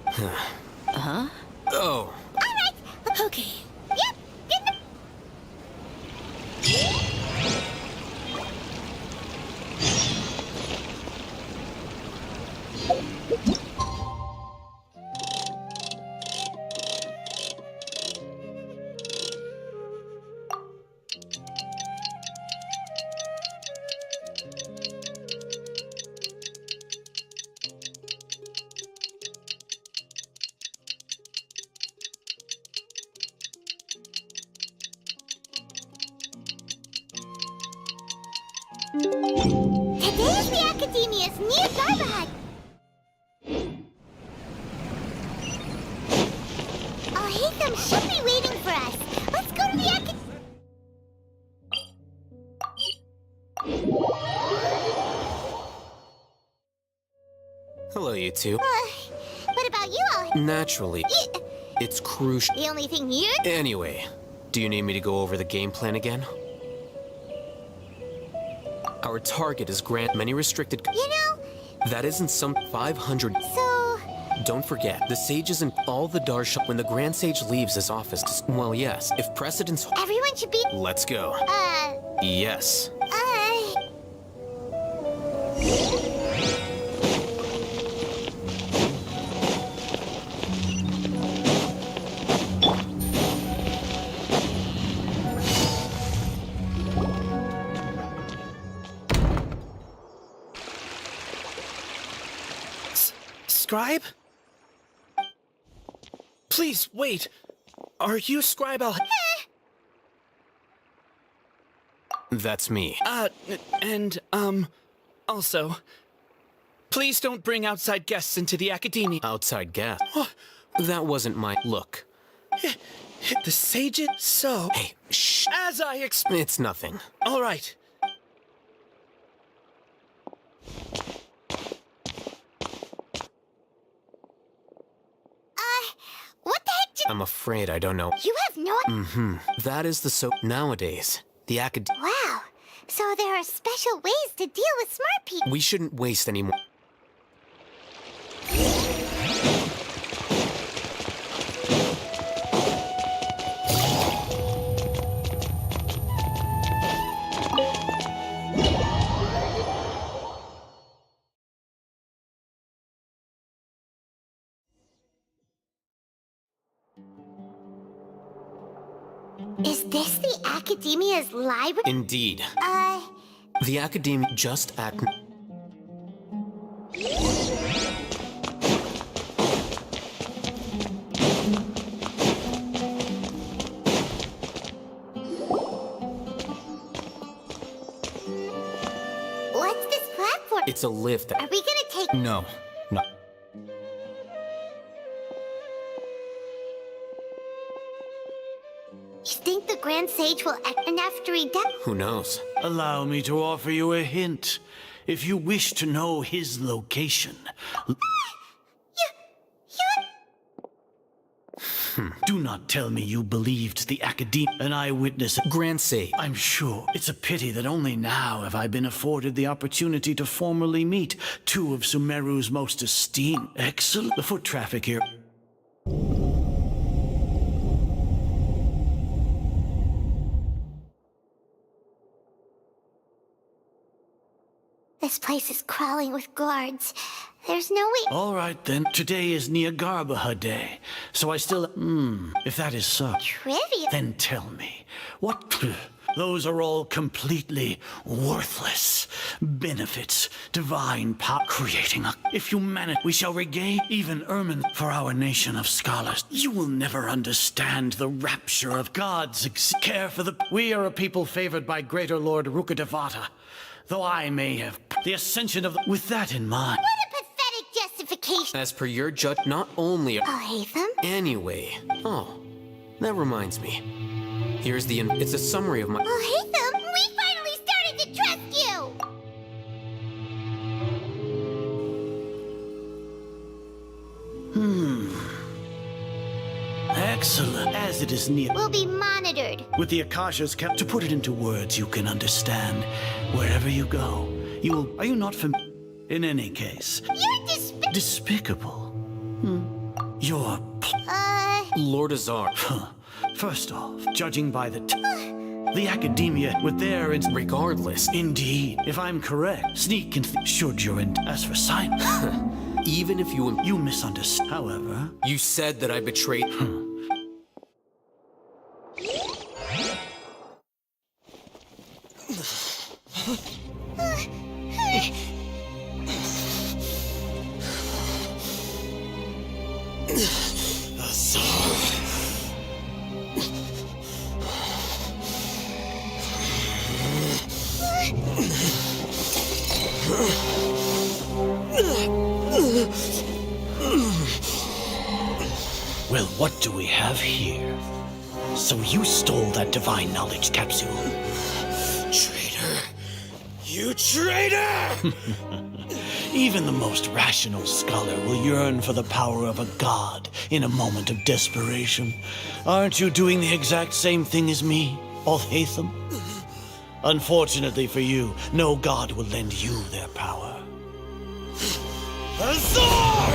Uh-huh. Oh. Alright. Okay. Yep. Today's the Academia's new Lova hut. Oh, Hatham should be waiting for us. Let's go to the Hello, you two. What about you all? Naturally. It's crucial. The only thing you... Anyway, do you need me to go over the game plan again? Our target is grant many restricted... You know... That isn't some 500... So... Don't forget, the sages and all the Darsha... When the Grand Sage leaves his office... Well, yes, if precedence... Everyone should be... Let's go. Yes. Scribe? Please, wait. Are you Scribe Al... That's me. Also, please don't bring outside guests into the academia. Outside guest? That wasn't my... Look. The sages? So... Hey, shh. As I It's nothing. All right. What the heck I'm afraid I don't know. You have no... That is the Nowadays, the Wow. So there are special ways to deal with smart people. We shouldn't waste any more. Is this the Academia's library? Indeed. The Academia just act... What's this platform? It's a lift. Are we gonna take... No. No. You think the Grand Sage will act after he dies? Who knows? Allow me to offer you a hint. If you wish to know his location... Do not tell me you believed the Academia, an eyewitness. Grand Sage. I'm sure. It's a pity that only now have I been afforded the opportunity to formally meet two of Sumeru's most esteemed. Excellent. The foot traffic here. This place is crawling with guards. There's no way... All right, then. Today is Niagarbaha Day, so I still... if that is so... Trivia? Then tell me, what... Those are all completely worthless benefits, divine power creating a... If humanity we shall regain, even ermine for our nation of scholars. You will never understand the rapture of God's care for the... We are a people favored by Greater Lord Rukadevata, though I may have... The ascension of... With that in mind... What a pathetic justification! As per your judge, not only... I'll hate them. Anyway. Oh, that reminds me. Here's the... It's a summary of my... I'll hate them! We finally started to trust you! Excellent. As it is near... We'll be monitored. With the Akasha's kept... To put it into words you can understand, wherever you go, you will... Are you not familiar? In any case... You're despicable. You're... Lord Azar. First off, judging by the... The Academia, with their... Regardless. Indeed. If I'm correct, sneak and... Should you're in... As for Simon... Even if you... You misunderstood, however... You said that I betrayed... Well, what do we have here? So you stole that divine knowledge capsule. Traitor! You traitor! Even the most rational scholar will yearn for the power of a god in a moment of desperation. Aren't you doing the exact same thing as me, Alhaitham? Unfortunately for you, no god will lend you their power. Azar!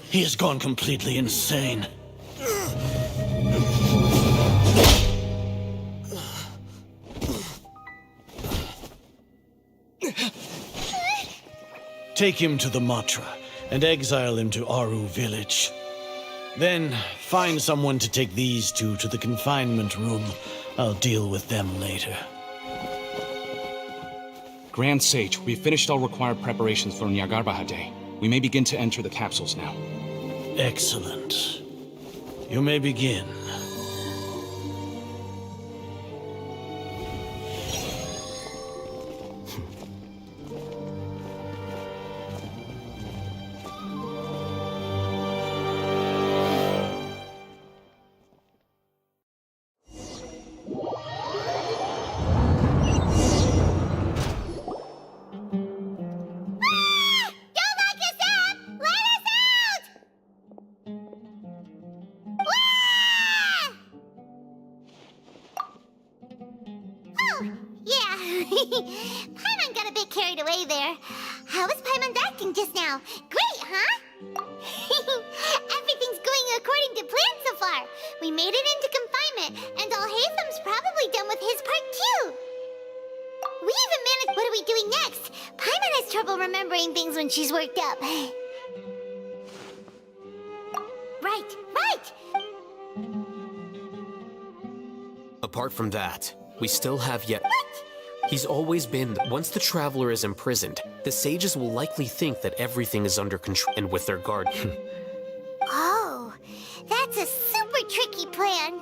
He has gone completely insane. Take him to the Matra and exile him to Aru village. Then find someone to take these two to the confinement room. I'll deal with them later. Grand Sage, we've finished all required preparations for Nyagarbha Day. We may begin to enter the capsules now. Excellent. You may begin. Paimon got a bit carried away there. How was Paimon acting just now? Great, huh? Everything's going according to plan so far. We made it into confinement, and Alhaitham's probably done with his part too. We even managed. What are we doing next? Paimon has trouble remembering things when she's worked up. Right. Apart from that, we still have yet... What? He's always been... Once the Traveler is imprisoned, the sages will likely think that everything is under control and with their guard. Oh, that's a super tricky plan.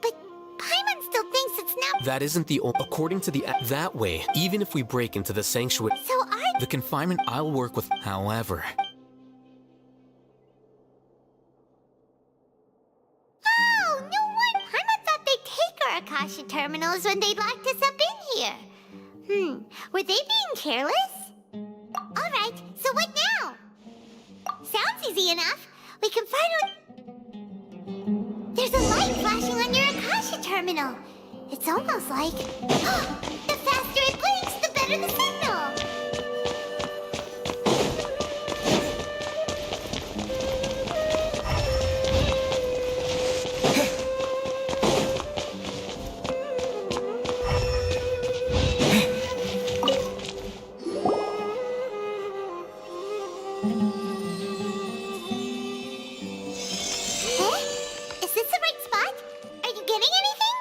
But Paimon still thinks it's not... That isn't the... According to the... That way, even if we break into the sanctuary... So The confinement I'll work with... However... Oh, no one. Paimon thought they'd take our Akasha terminals when they locked us up in here. Were they being careless? Alright, so what now? Sounds easy enough. We can finally... There's a light flashing on your Akasha terminal. It's almost like... The faster it blinks, the better the signal. Is this the right spot? Are you getting anything?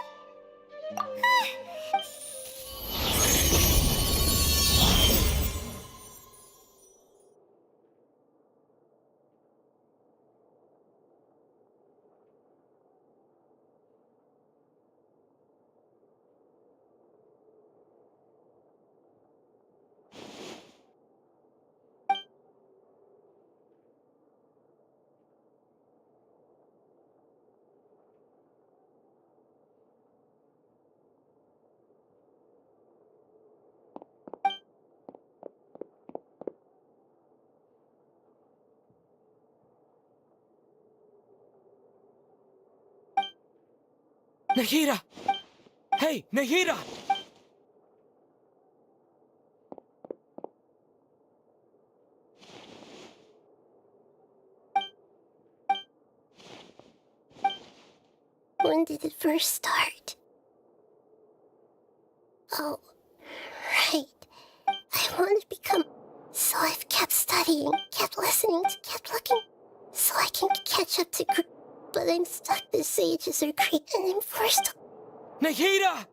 Nahida! Hey, Nahida! When did it first start? Oh, right. I want to become... So I've kept studying, kept listening, kept looking, so I can catch up to... But I'm stuck. The sages are and I'm forced to... Nahida!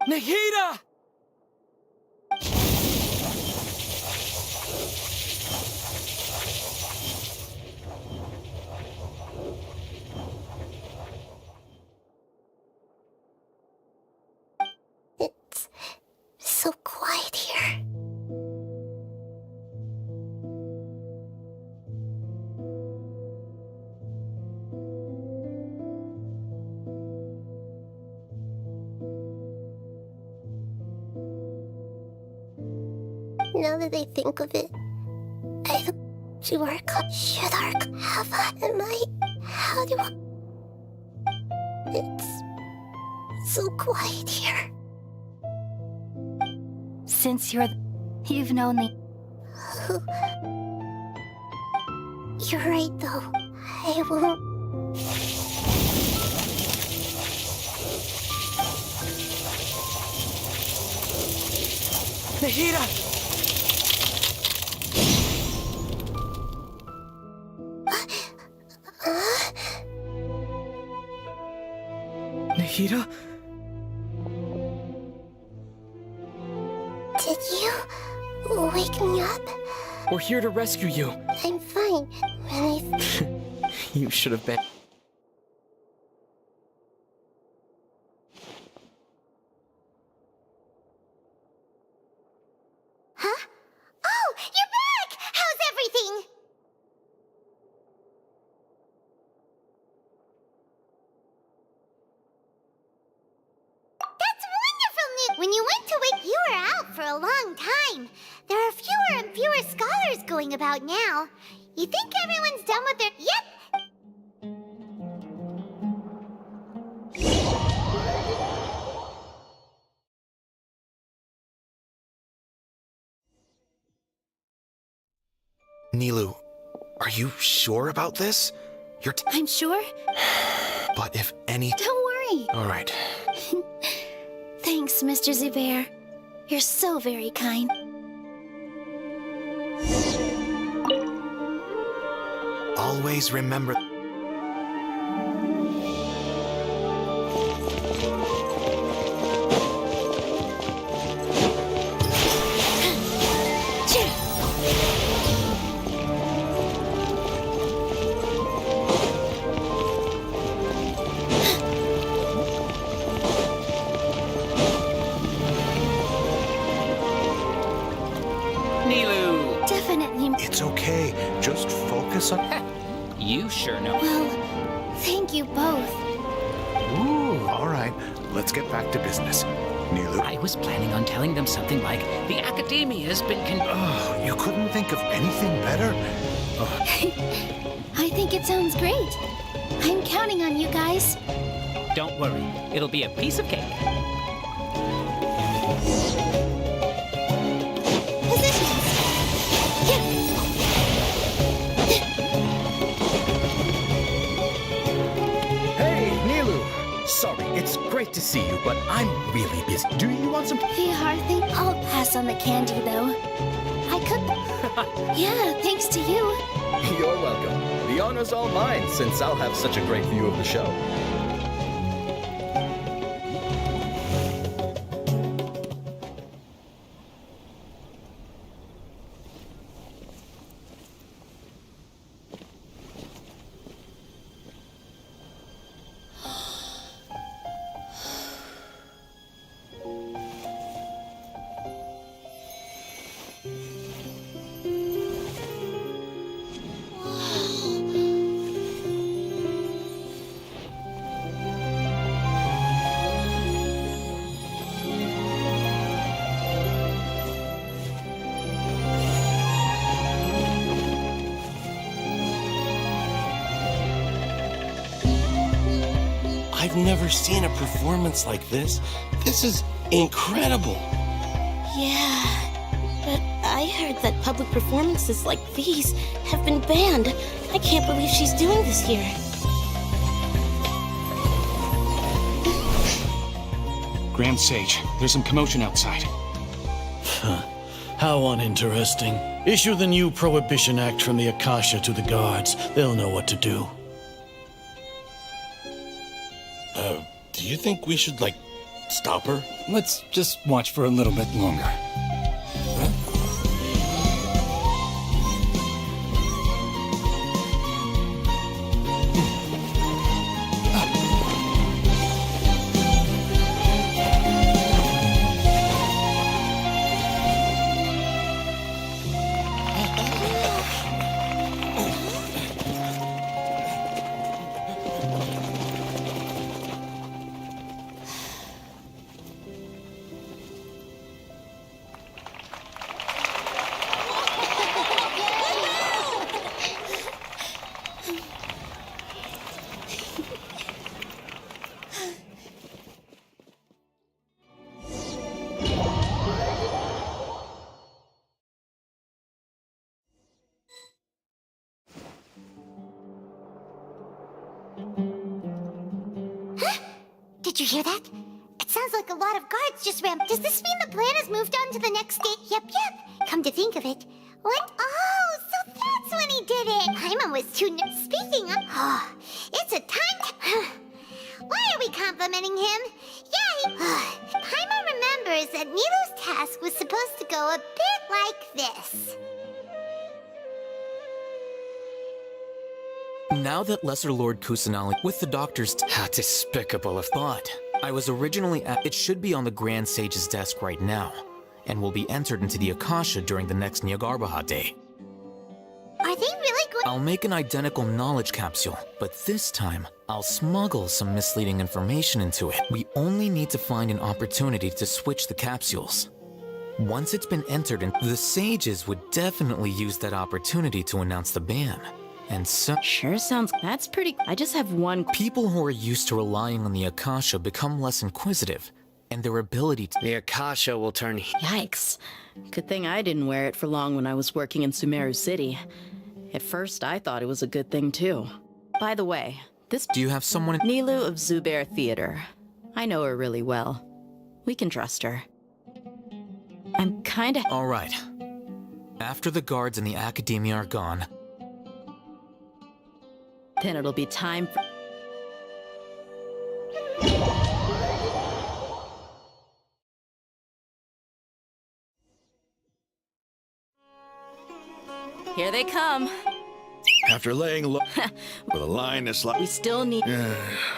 Nahida! It's so quiet here. Now that I think of it, I look to our should our have am I? How do I? It's so quiet here. Since you've known the... You're right, though. I won't... Nahida! Nahida? Did you wake me up? We're here to rescue you. I'm fine. When You should have been. Huh? Oh, you're back! How's everything? That's wonderful news! When you went to wake, you were out for a long time. There are fewer and fewer scholars going about now. You think everyone's done with their... Yep! Nilu, are you sure about this? I'm sure. But if any... Don't worry. All right. Thanks, Mr. Zubair. You're so very kind. Always remember... Nilu! Definitely. It's okay. Just focus on... You sure know. Well, thank you both. Ooh, all right. Let's get back to business. Nilu... I was planning on telling them something like, the academia has been Oh, you couldn't think of anything better? I think it sounds great. I'm counting on you guys. Don't worry, it'll be a piece of cake. Hey, Nilu! Sorry, it's great to see you, but I'm really busy. Do you want some... Hey, Harthy. I'll pass on the candy, though. I could... Yeah, thanks to you. You're welcome. The honor's all mine, since I'll have such a great view of the show. I've never seen a performance like this. This is incredible. Yeah, but I heard that public performances like these have been banned. I can't believe she's doing this here. Grand Sage, there's some commotion outside. How uninteresting. Issue the new Prohibition Act from the Akasha to the guards. They'll know what to do. Do you think we should, like, stop her? Let's just watch for a little bit longer. Did you hear that? It Sounds like a lot of guards just ramped. Does this mean the plan has moved on to the next day? Yep. Come to think of it. What? Oh, so that's when he did it. Paimon was too Speaking of... Oh, it's a time... Why are we complimenting him? Yeah, Paimon remembers that Nilou's task was supposed to go a bit like this. Now that Lesser Lord Kusanali with the doctor's... How despicable of... But I was originally at... It should be on the Grand Sage's desk right now, and will be entered into the Akasha during the next Nyagarbha Day. Are they really going... I'll make an identical knowledge capsule, but this time, I'll smuggle some misleading information into it. We only need to find an opportunity to switch the capsules. Once it's been entered, the sages would definitely use that opportunity to announce the ban. And so... Sure sounds... That's pretty... I just have one... People who are used to relying on the Akasha become less inquisitive, and their ability to... The Akasha will turn... Yikes. Good thing I didn't wear it for long when I was working in Sumeru City. At first, I thought it was a good thing, too. By the way, this... Do you have someone... Nilou of Zubair Theater. I know her really well. We can trust her. I'm kinda... All right. After the guards and the academia are gone... Then it'll be time for... Here they come. After laying low with a line that's like... We still need...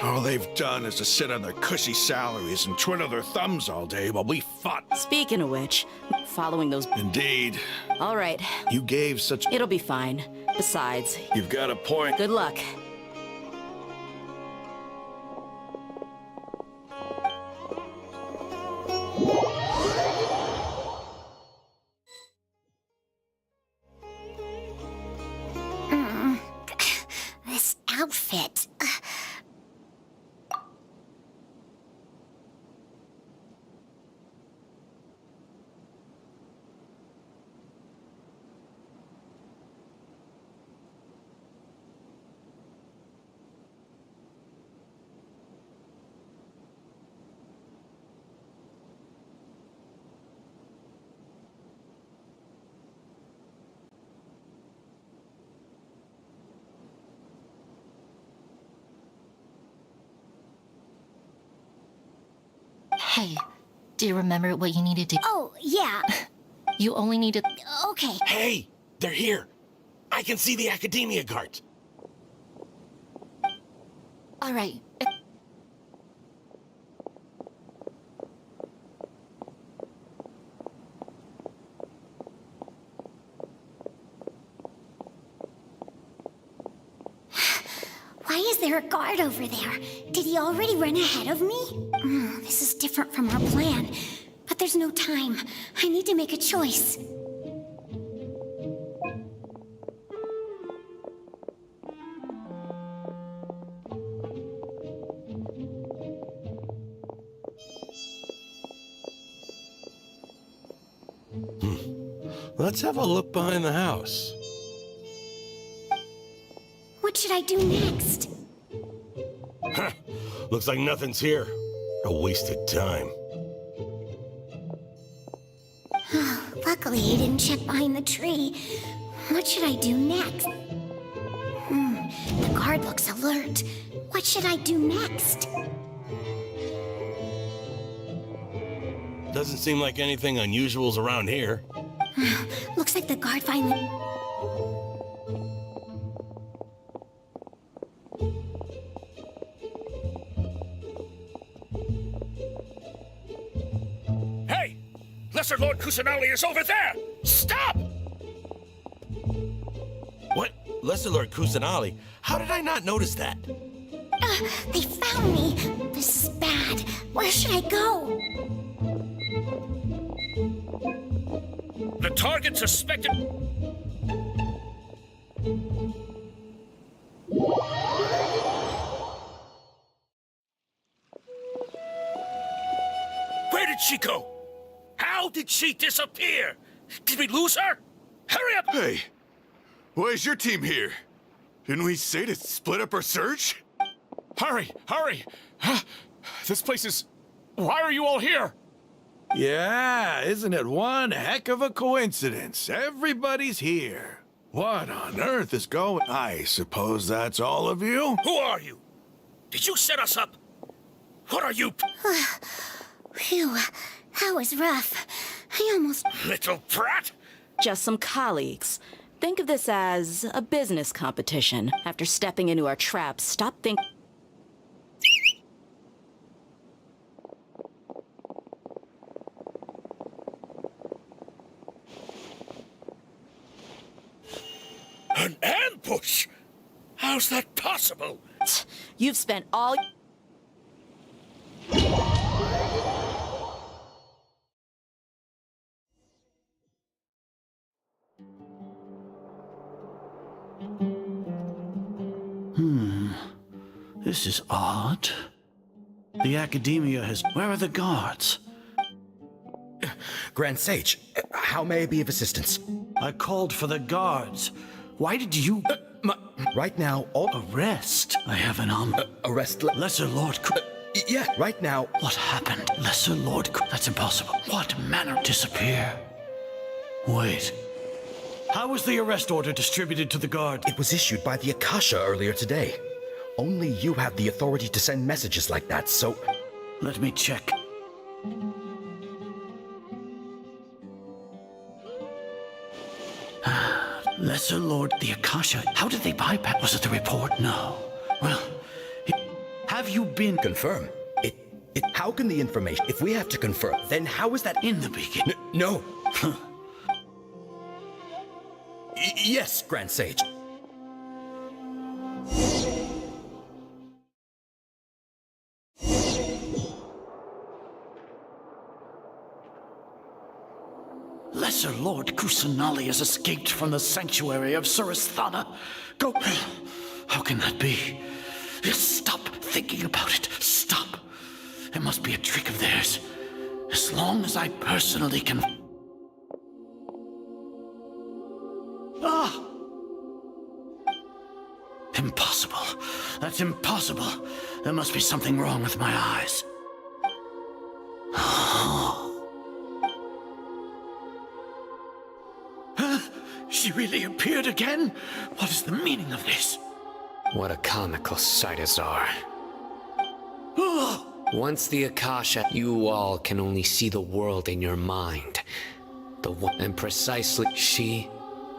All they've done is to sit on their cushy salaries and twiddle their thumbs all day while we fought. Speaking of which, following those... Indeed. All right. You gave such... It'll be fine. Besides... You've got a point. Good luck. This outfit... Hey, do you remember what you needed to... Oh, yeah. You only need to... Okay. Hey, they're here. I can see the academia guards. All right. Why is there a guard over there? Did he already run ahead of me? This is different from our plan. But there's no time. I need to make a choice. Let's have a look behind the house. What should I do next? Huh. Looks like nothing's here. A wasted time. Luckily, he didn't check behind the tree. What should I do next? The guard looks alert. What should I do next? Doesn't seem like anything unusual's around here. Looks like the guard finally... Hey! Lesser Lord Kusanali is over there! Stop! What? Lesser Lord Kusanali? How did I not notice that? They found me. This is bad. Where should I go? The target suspected... Where did she go? How did she disappear? Did we lose her? Hurry up! Hey, why is your team here? Didn't we say to split up our search? Hurry! Hurry! This place is Why are you all here? Yeah, isn't it one heck of a coincidence? Everybody's here. What on earth is going? I suppose that's all of you? Who are you? Did you set us up? What are you? Phew, that was rough. I almost... Little brat? Just some colleagues. Think of this as a business competition. After stepping into our traps, stop thinking... An ambush? How's that possible? You've spent all... This is odd. The Academia has... Where are the guards? Grand Sage, how may I be of assistance? I called for the guards. Why did you... Right now, all... Arrest? I have an arrest... Lesser Lord... Yeah, right now... What happened? Lesser Lord... That's impossible. What manner disappear? Wait. How was the arrest order distributed to the guard? It was issued by the Akasha earlier today. Only you have the authority to send messages like that, so... Let me check. Lesser Lord, the Akasha. How did they bypass? Was it the report? No. Well, have you been... Confirm. How can the information... If we have to confirm, then how is that... In the beginning? No. Yes, Grand Sage. Lesser Lord Kusanali has escaped from the sanctuary of Surasthana. Go... How can that be? Just stop thinking about it. Stop. It must be a trick of theirs. As long as I personally can... Ah! Impossible. That's impossible. There must be something wrong with my eyes. She really appeared again? What is the meaning of this? What a comical sight, Azar. Once the Akasha, you all can only see the world in your mind. The one, and precisely she...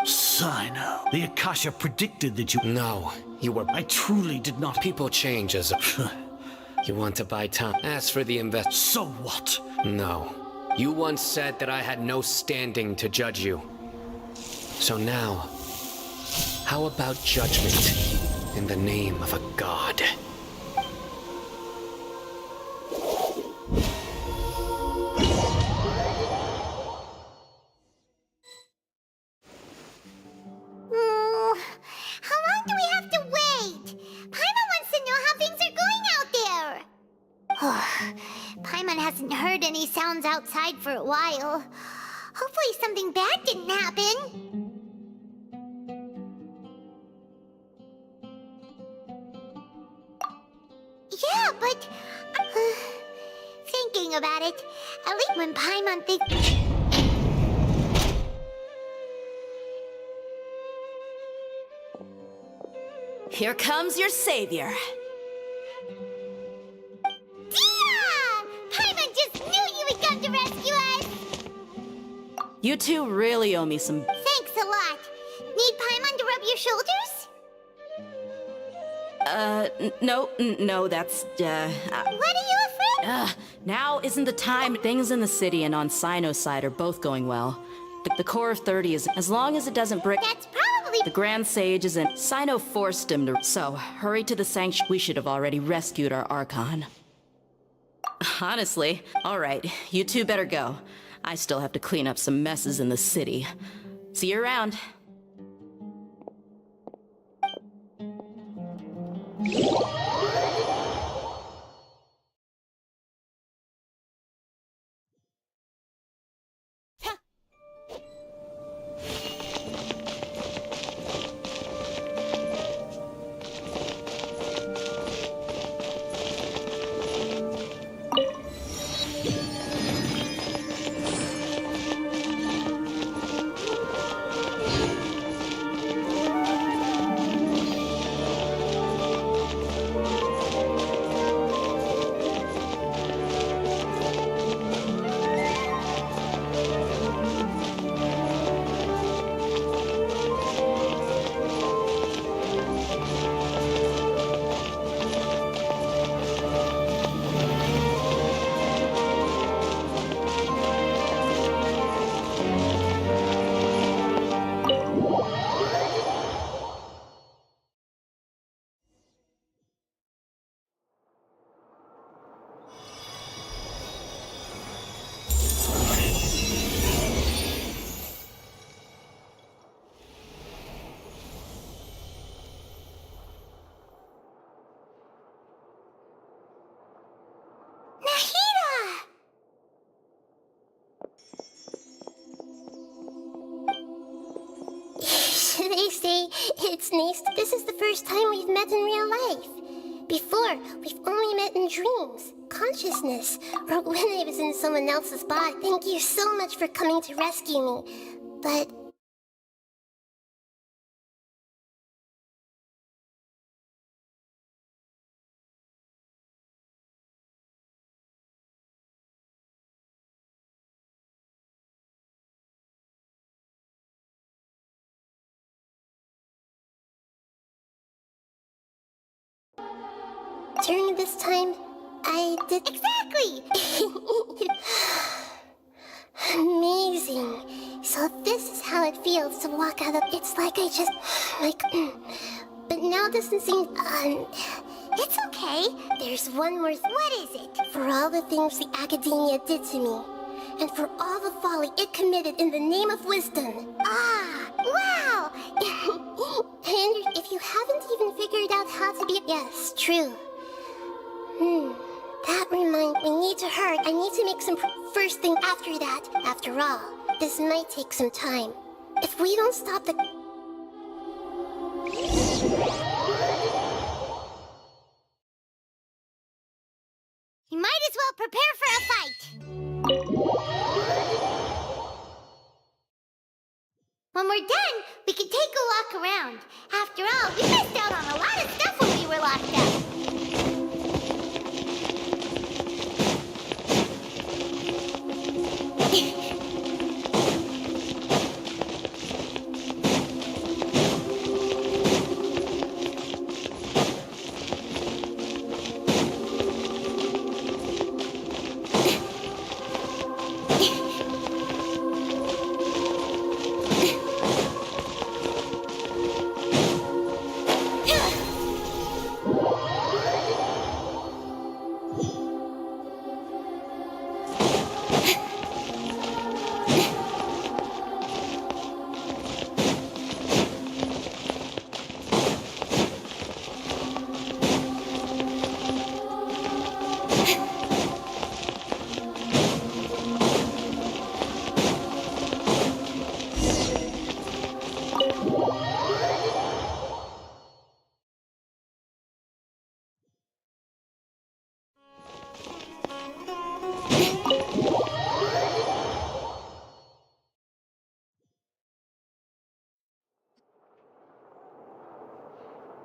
Sino. The Akasha predicted that you... No, you were... I truly did not... People change, Azar. You want to buy time. As for the invest... So what? No. You once said that I had no standing to judge you. So now, how about judgment in the name of a god? How long do we have to wait? Paimon wants to know how things are going out there. Paimon hasn't heard any sounds outside for a while. Hopefully something bad didn't happen. Yeah, but... thinking about it, at least when Paimon thinks... Here comes your savior. Dia! Paimon just knew you would come to rescue us! You two really owe me some... Thanks a lot. Need Paimon to rub your shoulders? No, that's, What are you afraid? now isn't the time. Things in the city and on Sino's side are both going well. The core of 30 is, as long as it doesn't break... That's probably... The Grand Sage isn't... Sino forced him to... So, hurry to the sanctuary. We should have already rescued our Archon. Honestly, alright, you two better go. I still have to clean up some messes in the city. See you around. say it's nice. This is the first time we've met in real life. Before, we've only met in dreams, consciousness, or when I was in someone else's body. Thank you so much for coming to rescue me. But during this time, I did... Exactly! Amazing. So this is how it feels to walk out of... It's like I just... like... But now doesn't seem... It's okay. There's one more... What is it? For all the things the academia did to me, and for all the folly it committed in the name of wisdom. Ah, wow! And if you haven't even figured out how to be... Yes, true. That reminds me, we need to hurry. I need to make some first thing after that. After all, this might take some time. If we don't stop the... You might as well prepare for a fight. When we're done, we can take a walk around. After all, we missed out on a lot of stuff when we were locked up.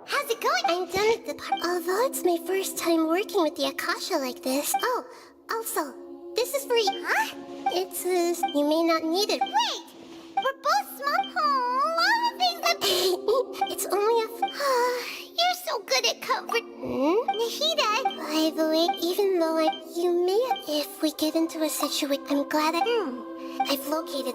How's it going? I'm done with the part. Although it's my first time working with the Akasha like this. Oh, also, this is for you. Huh? It says you may not need it. Wait! We're both small. Oh, all the things that... It's only a... You're so good at comfort. Nahida. By the way, even though you may... If we get into a situation... I'm glad I've located...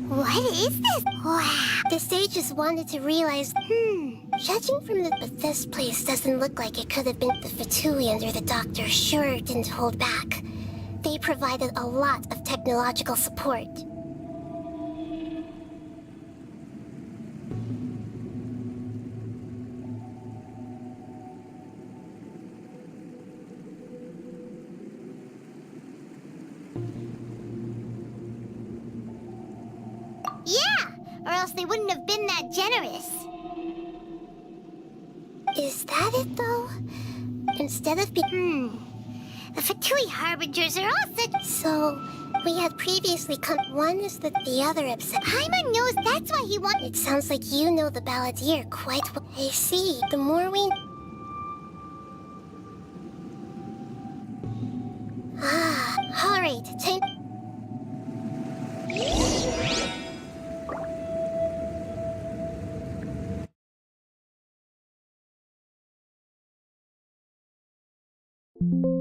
What is this? Wow. The sages wanted to realize... Judging from the... But this place doesn't look like it could have been... The Fatui under the doctor sure didn't hold back. They provided a lot of technological support. Yeah, or else they wouldn't have been that generous. Is that it, though? Instead of being... The Fatui Harbingers are all such... So, we had previously come... One is the other upset. Paimon knows that's why he wanted... It sounds like you know the Balladeer quite well. I see. The more we... Alright, time...